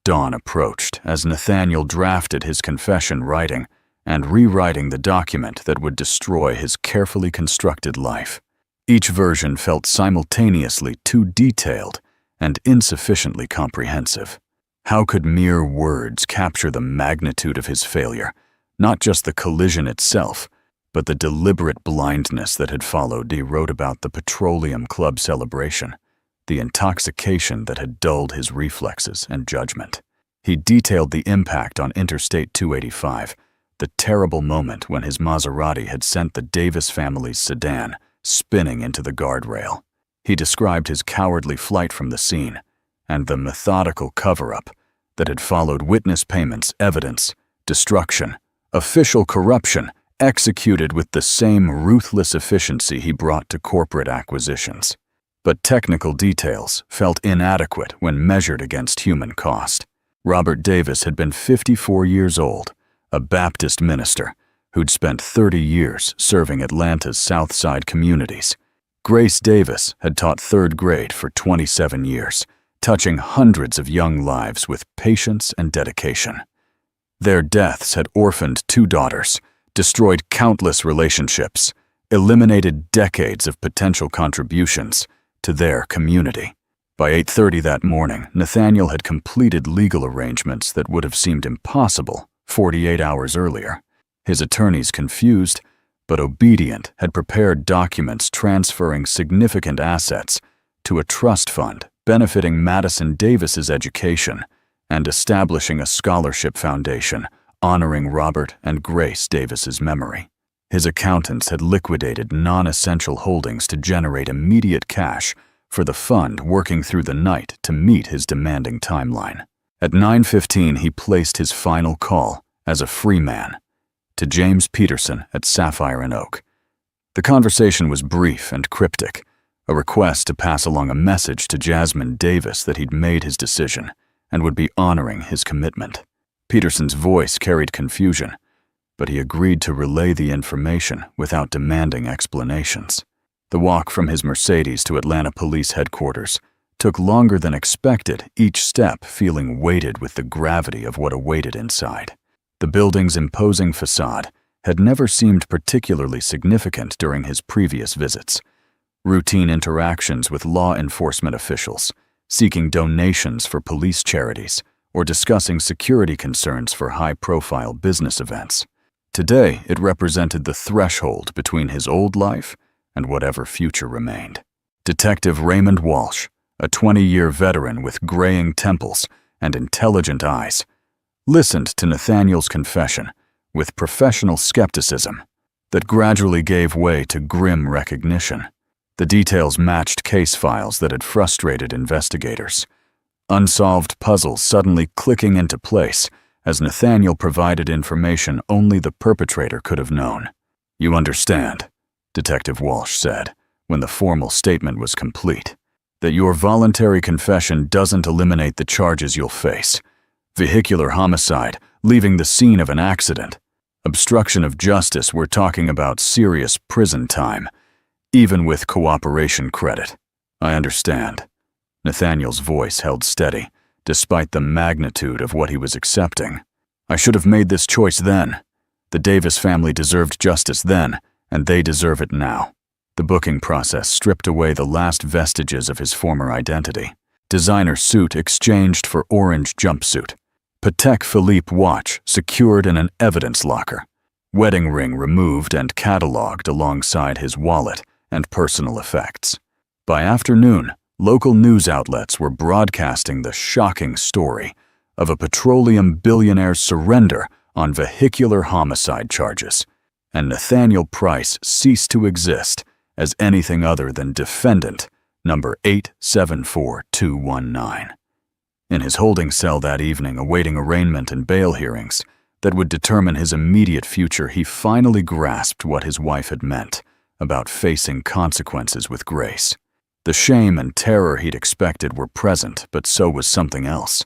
Dawn approached as Nathaniel drafted his confession, writing and rewriting the document that would destroy his carefully constructed life. Each version felt simultaneously too detailed and insufficiently comprehensive. How could mere words capture the magnitude of his failure, not just the collision itself, but the deliberate blindness that had followed? He wrote about the Petroleum Club celebration, the intoxication that had dulled his reflexes and judgment. He detailed the impact on Interstate 285, the terrible moment when his Maserati had sent the Davis family's sedan spinning into the guardrail. He described his cowardly flight from the scene and the methodical cover-up that had followed: witness payments, evidence, destruction, official corruption, executed with the same ruthless efficiency he brought to corporate acquisitions. But technical details felt inadequate when measured against human cost. Robert Davis had been 54 years old, a Baptist minister who'd spent 30 years serving Atlanta's South Side communities. Grace Davis had taught third grade for 27 years, touching hundreds of young lives with patience and dedication. Their deaths had orphaned 2 daughters, destroyed countless relationships, eliminated decades of potential contributions to their community. By 8:30 that morning, Nathaniel had completed legal arrangements that would have seemed impossible 48 hours earlier. His attorneys, confused but obedient, had prepared documents transferring significant assets to a trust fund benefiting Madison Davis's education and establishing a scholarship foundation honoring Robert and Grace Davis's memory. His accountants had liquidated non-essential holdings to generate immediate cash for the fund, working through the night to meet his demanding timeline. At 9:15, he placed his final call as a free man to James Peterson at Sapphire and Oak. The conversation was brief and cryptic, a request to pass along a message to Jasmine Davis that he'd made his decision and would be honoring his commitment. Peterson's voice carried confusion, but he agreed to relay the information without demanding explanations. The walk from his Mercedes to Atlanta Police Headquarters took longer than expected, each step feeling weighted with the gravity of what awaited inside. The building's imposing facade had never seemed particularly significant during his previous visits. Routine interactions with law enforcement officials, seeking donations for police charities, or discussing security concerns for high-profile business events. Today, it represented the threshold between his old life and whatever future remained. Detective Raymond Walsh, a 20-year veteran with graying temples and intelligent eyes, listened to Nathaniel's confession with professional skepticism that gradually gave way to grim recognition. The details matched case files that had frustrated investigators, unsolved puzzles suddenly clicking into place as Nathaniel provided information only the perpetrator could have known. "You understand," Detective Walsh said, when the formal statement was complete, "that your voluntary confession doesn't eliminate the charges you'll face. Vehicular homicide, leaving the scene of an accident. Obstruction of justice, we're talking about serious prison time, even with cooperation credit. I understand. Nathaniel's voice held steady, despite the magnitude of what he was accepting. I should have made this choice then. The Davis family deserved justice then, and they deserve it now. The booking process stripped away the last vestiges of his former identity. Designer suit exchanged for orange jumpsuit. Patek Philippe watch secured in an evidence locker. Wedding ring removed and catalogued alongside his wallet and personal effects. By afternoon, local news outlets were broadcasting the shocking story of a petroleum billionaire's surrender on vehicular homicide charges, and Nathaniel Price ceased to exist as anything other than defendant number 874219. In his holding cell that evening, awaiting arraignment and bail hearings that would determine his immediate future, he finally grasped what his wife had meant about facing consequences with grace. The shame and terror he'd expected were present, but so was something else.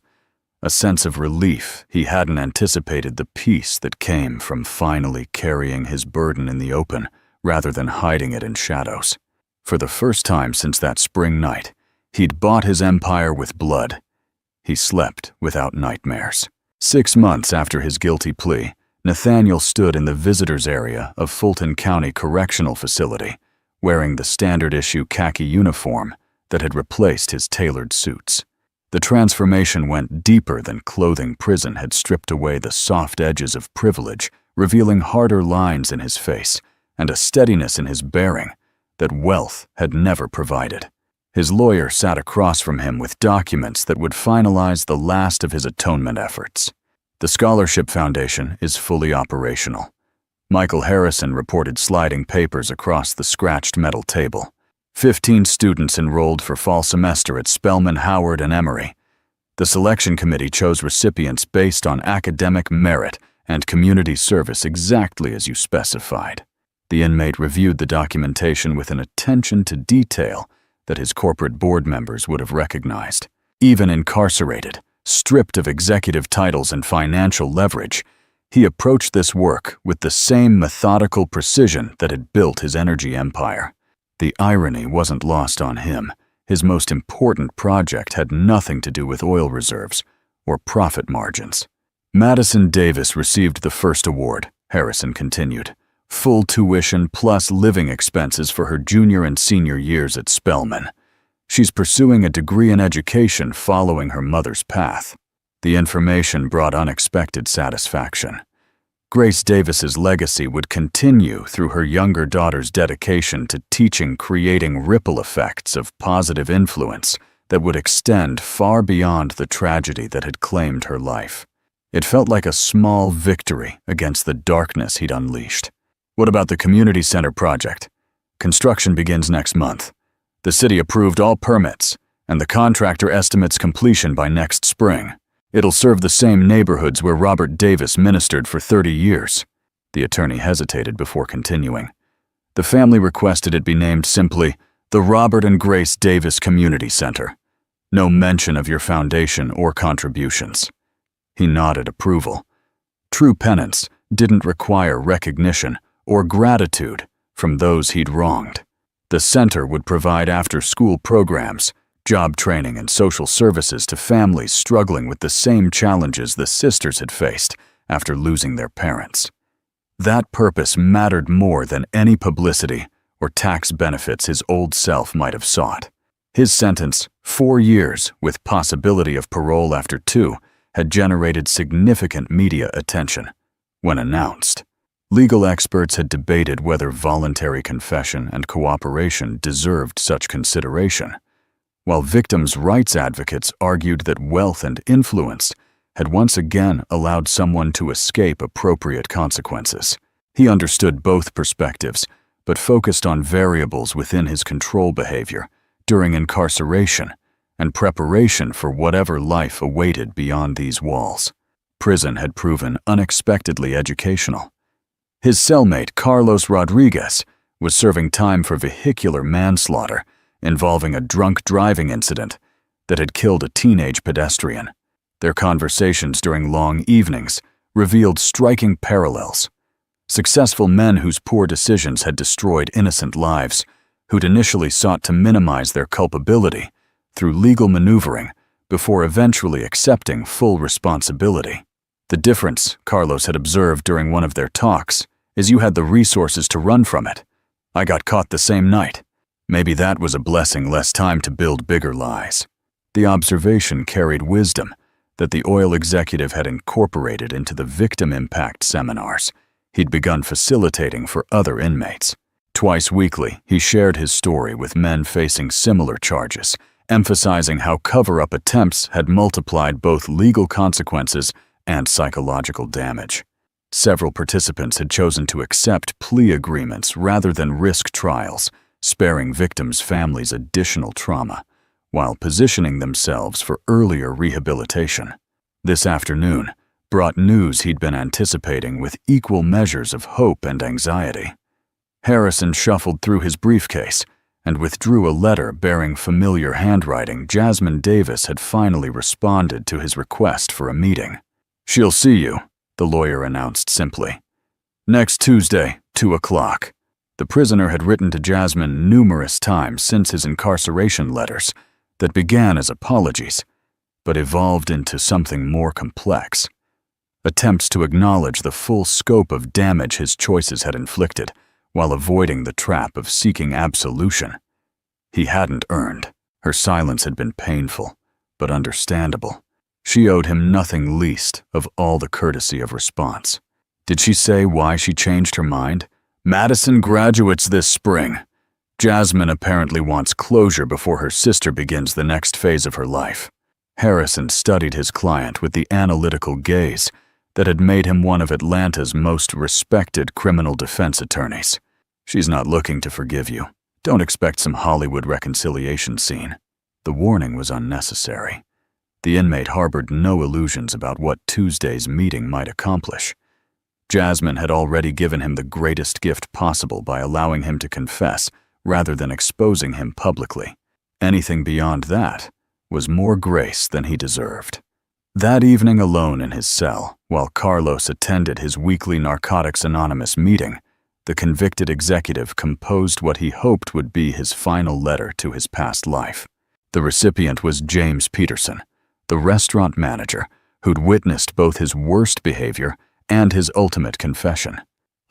A sense of relief. He hadn't anticipated the peace that came from finally carrying his burden in the open rather than hiding it in shadows. For the first time since that spring night, he'd bought his empire with blood. He slept without nightmares. 6 months after his guilty plea, Nathaniel stood in the visitors area of Fulton County Correctional Facility, wearing the standard-issue khaki uniform that had replaced his tailored suits. The transformation went deeper than clothing. Prison had stripped away the soft edges of privilege, revealing harder lines in his face and a steadiness in his bearing that wealth had never provided. His lawyer sat across from him with documents that would finalize the last of his atonement efforts. The Scholarship Foundation is fully operational. Michael Harrison reported sliding papers across the scratched metal table. 15 students enrolled for fall semester at Spelman, Howard, and Emory. The selection committee chose recipients based on academic merit and community service exactly as you specified. The inmate reviewed the documentation with an attention to detail that his corporate board members would have recognized. Even incarcerated, stripped of executive titles and financial leverage, he approached this work with the same methodical precision that had built his energy empire. The irony wasn't lost on him. His most important project had nothing to do with oil reserves or profit margins. Madison Davis received the first award, Harrison continued. Full tuition plus living expenses for her junior and senior years at Spelman. She's pursuing a degree in education following her mother's path. The information brought unexpected satisfaction. Grace Davis's legacy would continue through her younger daughter's dedication to teaching, creating ripple effects of positive influence that would extend far beyond the tragedy that had claimed her life. It felt like a small victory against the darkness he'd unleashed. What about the community center project? Construction begins next month. The city approved all permits, and the contractor estimates completion by next spring. It'll serve the same neighborhoods where Robert Davis ministered for 30 years. The attorney hesitated before continuing. The family requested it be named simply the Robert and Grace Davis Community Center. No mention of your foundation or contributions. He nodded approval. True penance didn't require recognition or gratitude from those he'd wronged. The center would provide after-school programs, job training, and social services to families struggling with the same challenges the sisters had faced after losing their parents. That purpose mattered more than any publicity or tax benefits his old self might have sought. His sentence, 4 years with possibility of parole after 2, had generated significant media attention. When announced, legal experts had debated whether voluntary confession and cooperation deserved such consideration, while victims' rights advocates argued that wealth and influence had once again allowed someone to escape appropriate consequences. He understood both perspectives, but focused on variables within his control behavior during incarceration and preparation for whatever life awaited beyond these walls. Prison had proven unexpectedly educational. His cellmate, Carlos Rodriguez, was serving time for vehicular manslaughter involving a drunk driving incident that had killed a teenage pedestrian. Their conversations during long evenings revealed striking parallels. Successful men whose poor decisions had destroyed innocent lives, who'd initially sought to minimize their culpability through legal maneuvering before eventually accepting full responsibility. The difference, Carlos had observed during one of their talks, is you had the resources to run from it. I got caught the same night. Maybe that was a blessing, less time to build bigger lies. The observation carried wisdom that the oil executive had incorporated into the victim impact seminars he'd begun facilitating for other inmates. Twice weekly, he shared his story with men facing similar charges, emphasizing how cover-up attempts had multiplied both legal consequences and psychological damage. Several participants had chosen to accept plea agreements rather than risk trials, sparing victims' families additional trauma, while positioning themselves for earlier rehabilitation. This afternoon brought news he'd been anticipating with equal measures of hope and anxiety. Harrison shuffled through his briefcase and withdrew a letter bearing familiar handwriting. Jasmine Davis had finally responded to his request for a meeting. "She'll see you," the lawyer announced simply. "Next Tuesday, 2 o'clock. The prisoner had written to Jasmine numerous times since his incarceration letters that began as apologies, but evolved into something more complex. Attempts to acknowledge the full scope of damage his choices had inflicted, while avoiding the trap of seeking absolution. He hadn't earned. Her silence had been painful, but understandable. She owed him nothing least of all the courtesy of response. Did she say why she changed her mind? "Madison graduates this spring. Jasmine apparently wants closure before her sister begins the next phase of her life." Harrison studied his client with the analytical gaze that had made him one of Atlanta's most respected criminal defense attorneys. "She's not looking to forgive you. Don't expect some Hollywood reconciliation scene." The warning was unnecessary. The inmate harbored no illusions about what Tuesday's meeting might accomplish. Jasmine had already given him the greatest gift possible by allowing him to confess rather than exposing him publicly. Anything beyond that was more grace than he deserved. That evening, alone in his cell, while Carlos attended his weekly Narcotics Anonymous meeting, the convicted executive composed what he hoped would be his final letter to his past life. The recipient was James Peterson, the restaurant manager who'd witnessed both his worst behavior and his ultimate confession.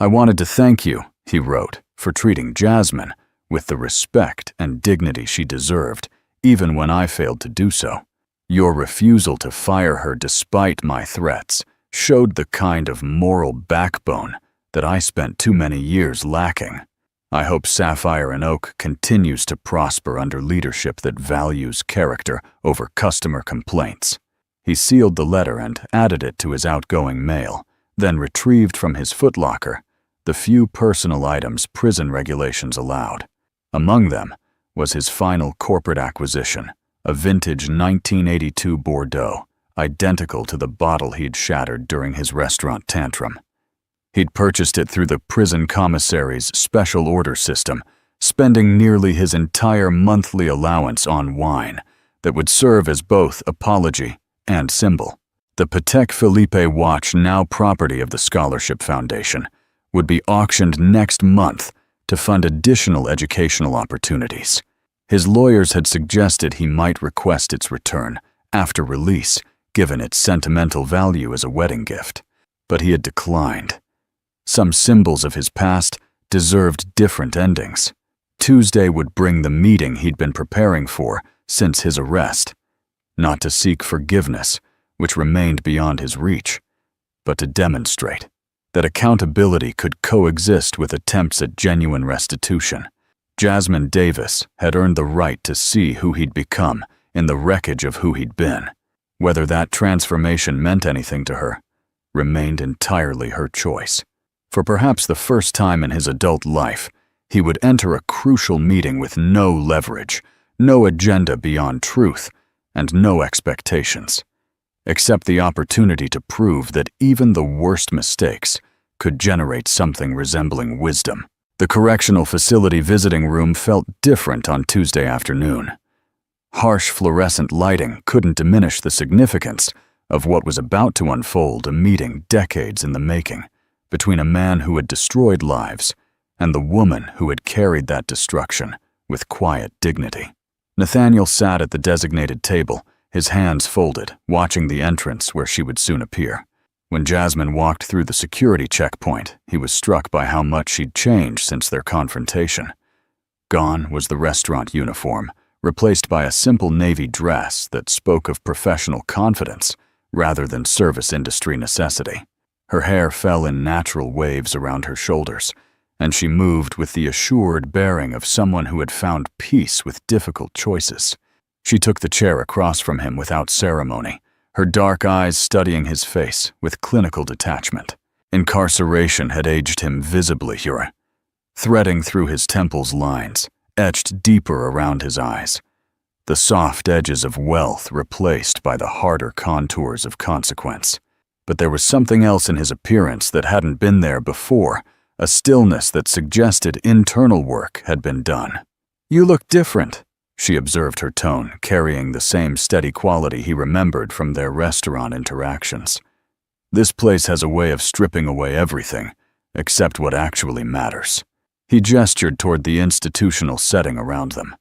"I wanted to thank you," he wrote, "for treating Jasmine with the respect and dignity she deserved, even when I failed to do so. Your refusal to fire her despite my threats showed the kind of moral backbone that I spent too many years lacking. I hope Sapphire and Oak continues to prosper under leadership that values character over customer complaints." He sealed the letter and added it to his outgoing mail, then retrieved from his footlocker the few personal items prison regulations allowed. Among them was his final corporate acquisition, a vintage 1982 Bordeaux, identical to the bottle he'd shattered during his restaurant tantrum. He'd purchased it through the prison commissary's special order system, spending nearly his entire monthly allowance on wine that would serve as both apology and symbol. The Patek Philippe watch, now property of the Scholarship Foundation, would be auctioned next month to fund additional educational opportunities. His lawyers had suggested he might request its return after release, given its sentimental value as a wedding gift, but he had declined. Some symbols of his past deserved different endings. Tuesday would bring the meeting he'd been preparing for since his arrest, not to seek forgiveness, which remained beyond his reach, but to demonstrate that accountability could coexist with attempts at genuine restitution. Jasmine Davis had earned the right to see who he'd become in the wreckage of who he'd been. Whether that transformation meant anything to her remained entirely her choice. For perhaps the first time in his adult life, he would enter a crucial meeting with no leverage, no agenda beyond truth, and no expectations, except the opportunity to prove that even the worst mistakes could generate something resembling wisdom. The correctional facility visiting room felt different on Tuesday afternoon. Harsh fluorescent lighting couldn't diminish the significance of what was about to unfold, a meeting decades in the making, between a man who had destroyed lives and the woman who had carried that destruction with quiet dignity. Nathaniel sat at the designated table, his hands folded, watching the entrance where she would soon appear. When Jasmine walked through the security checkpoint, he was struck by how much she'd changed since their confrontation. Gone was the restaurant uniform, replaced by a simple navy dress that spoke of professional confidence rather than service industry necessity. Her hair fell in natural waves around her shoulders, and she moved with the assured bearing of someone who had found peace with difficult choices. She took the chair across from him without ceremony, her dark eyes studying his face with clinical detachment. Incarceration had aged him visibly here, threading through his temples lines, etched deeper around his eyes. The soft edges of wealth replaced by the harder contours of consequence. But there was something else in his appearance that hadn't been there before, a stillness that suggested internal work had been done. "You look different," she observed her tone, carrying the same steady quality he remembered from their restaurant interactions. "This place has a way of stripping away everything, except what actually matters." He gestured toward the institutional setting around them.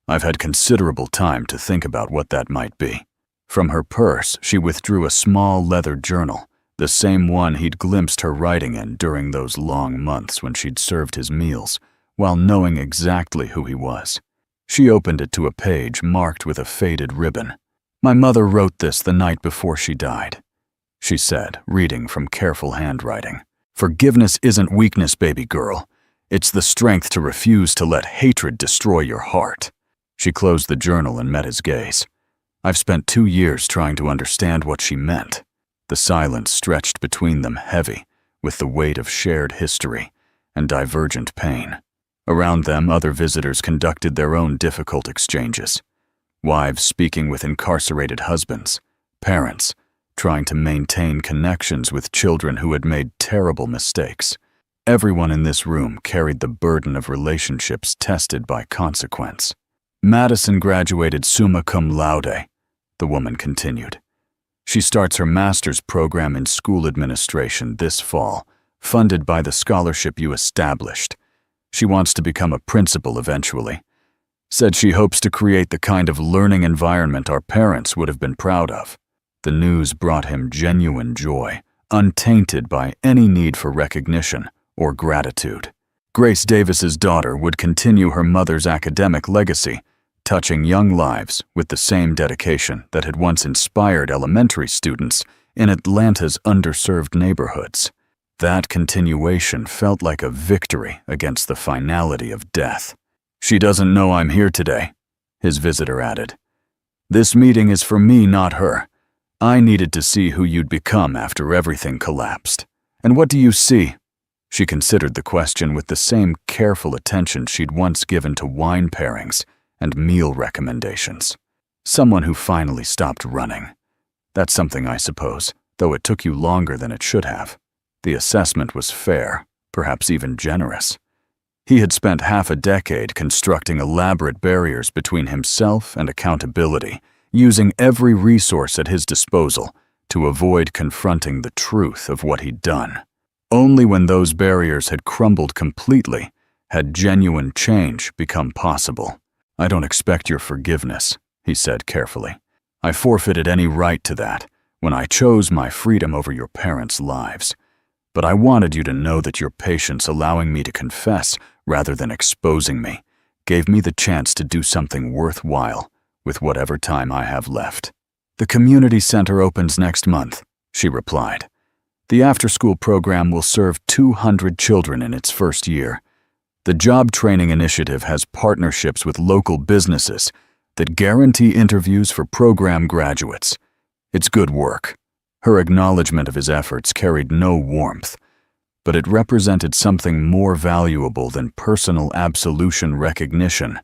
"I've had considerable time to think about what that might be." From her purse, she withdrew a small leather journal, the same one he'd glimpsed her writing in during those long months when she'd served his meals, while knowing exactly who he was. She opened it to a page marked with a faded ribbon. "My mother wrote this the night before she died," she said, reading from careful handwriting. "Forgiveness isn't weakness, baby girl. It's the strength to refuse to let hatred destroy your heart." She closed the journal and met his gaze. "I've spent 2 years trying to understand what she meant." The silence stretched between them heavy, with the weight of shared history and divergent pain. Around them, other visitors conducted their own difficult exchanges. Wives speaking with incarcerated husbands, parents trying to maintain connections with children who had made terrible mistakes. Everyone in this room carried the burden of relationships tested by consequence. "Madison graduated summa cum laude," the woman continued. "She starts her master's program in school administration this fall, funded by the scholarship you established. She wants to become a principal eventually. Said she hopes to create the kind of learning environment our parents would have been proud of." The news brought him genuine joy, untainted by any need for recognition or gratitude. Grace Davis's daughter would continue her mother's academic legacy, touching young lives with the same dedication that had once inspired elementary students in Atlanta's underserved neighborhoods. That continuation felt like a victory against the finality of death. "She doesn't know I'm here today," his visitor added. "This meeting is for me, not her. I needed to see who you'd become after everything collapsed." "And what do you see?" She considered the question with the same careful attention she'd once given to wine pairings and meal recommendations. "Someone who finally stopped running. That's something, I suppose, though it took you longer than it should have." The assessment was fair, perhaps even generous. He had spent half a decade constructing elaborate barriers between himself and accountability, using every resource at his disposal to avoid confronting the truth of what he'd done. Only when those barriers had crumbled completely had genuine change become possible. "I don't expect your forgiveness," he said carefully. "I forfeited any right to that when I chose my freedom over your parents' lives. But I wanted you to know that your patience allowing me to confess rather than exposing me gave me the chance to do something worthwhile with whatever time I have left." "The community center opens next month," she replied. "The after-school program will serve 200 children in its first year. The job training initiative has partnerships with local businesses that guarantee interviews for program graduates. It's good work." Her acknowledgement of his efforts carried no warmth, but it represented something more valuable than personal absolution recognition,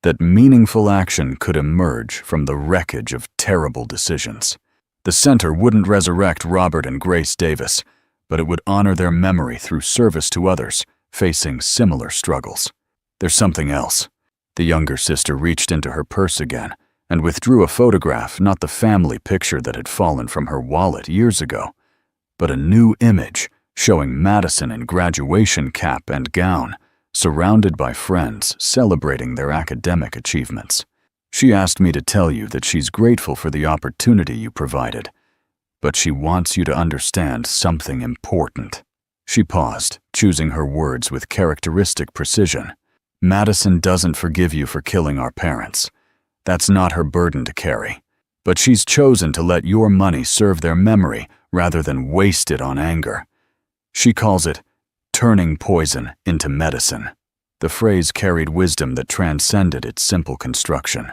that meaningful action could emerge from the wreckage of terrible decisions. The center wouldn't resurrect Robert and Grace Davis, but it would honor their memory through service to others facing similar struggles. "There's something else." The younger sister reached into her purse again and withdrew a photograph, not the family picture that had fallen from her wallet years ago, but a new image showing Madison in graduation cap and gown, surrounded by friends celebrating their academic achievements. She asked me to tell you that she's grateful for the opportunity you provided, but she wants you to understand something important. She paused, choosing her words with characteristic precision. Madison doesn't forgive you for killing our parents. That's not her burden to carry. But she's chosen to let your money serve their memory rather than waste it on anger. She calls it turning poison into medicine. The phrase carried wisdom that transcended its simple construction.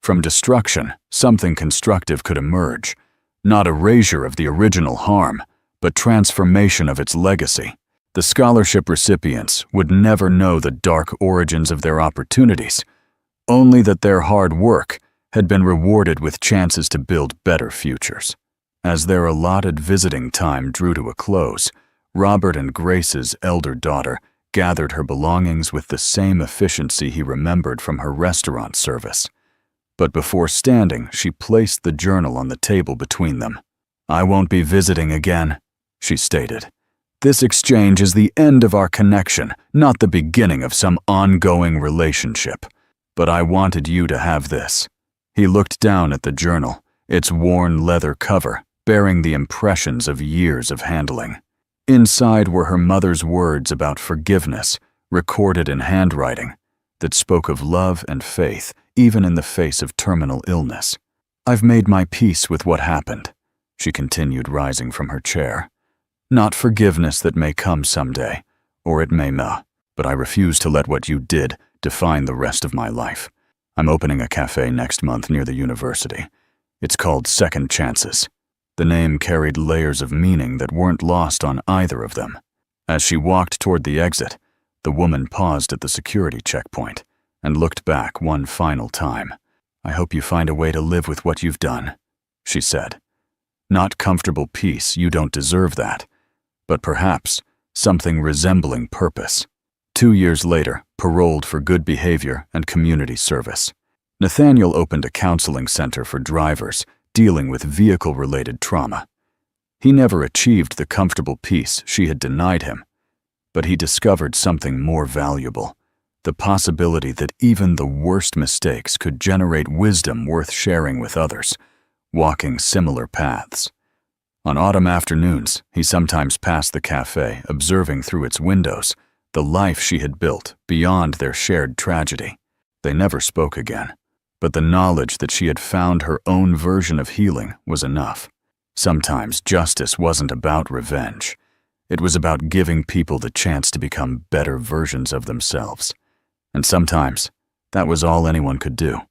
From destruction, something constructive could emerge. Not erasure of the original harm, but transformation of its legacy. The scholarship recipients would never know the dark origins of their opportunities, only that their hard work had been rewarded with chances to build better futures. As their allotted visiting time drew to a close, Robert and Grace's elder daughter gathered her belongings with the same efficiency he remembered from her restaurant service. But before standing, she placed the journal on the table between them. "I won't be visiting again," she stated. "This exchange is the end of our connection, not the beginning of some ongoing relationship. But I wanted you to have this." He looked down at the journal, its worn leather cover bearing the impressions of years of handling. Inside were her mother's words about forgiveness, recorded in handwriting, that spoke of love and faith even in the face of terminal illness. "I've made my peace with what happened," she continued, rising from her chair. "Not forgiveness that may come someday, or it may not, but I refuse to let what you did define the rest of my life. I'm opening a cafe next month near the university. It's called Second Chances." The name carried layers of meaning that weren't lost on either of them. As she walked toward the exit, the woman paused at the security checkpoint and looked back one final time. "I hope you find a way to live with what you've done," she said. "Not comfortable peace, you don't deserve that, but perhaps something resembling purpose." 2 years later, paroled for good behavior and community service, Nathaniel opened a counseling center for drivers dealing with vehicle-related trauma. He never achieved the comfortable peace she had denied him, but he discovered something more valuable: the possibility that even the worst mistakes could generate wisdom worth sharing with others, walking similar paths. On autumn afternoons, he sometimes passed the cafe, observing through its windows the life she had built beyond their shared tragedy. They never spoke again, but the knowledge that she had found her own version of healing was enough. Sometimes justice wasn't about revenge. It was about giving people the chance to become better versions of themselves. And sometimes that was all anyone could do.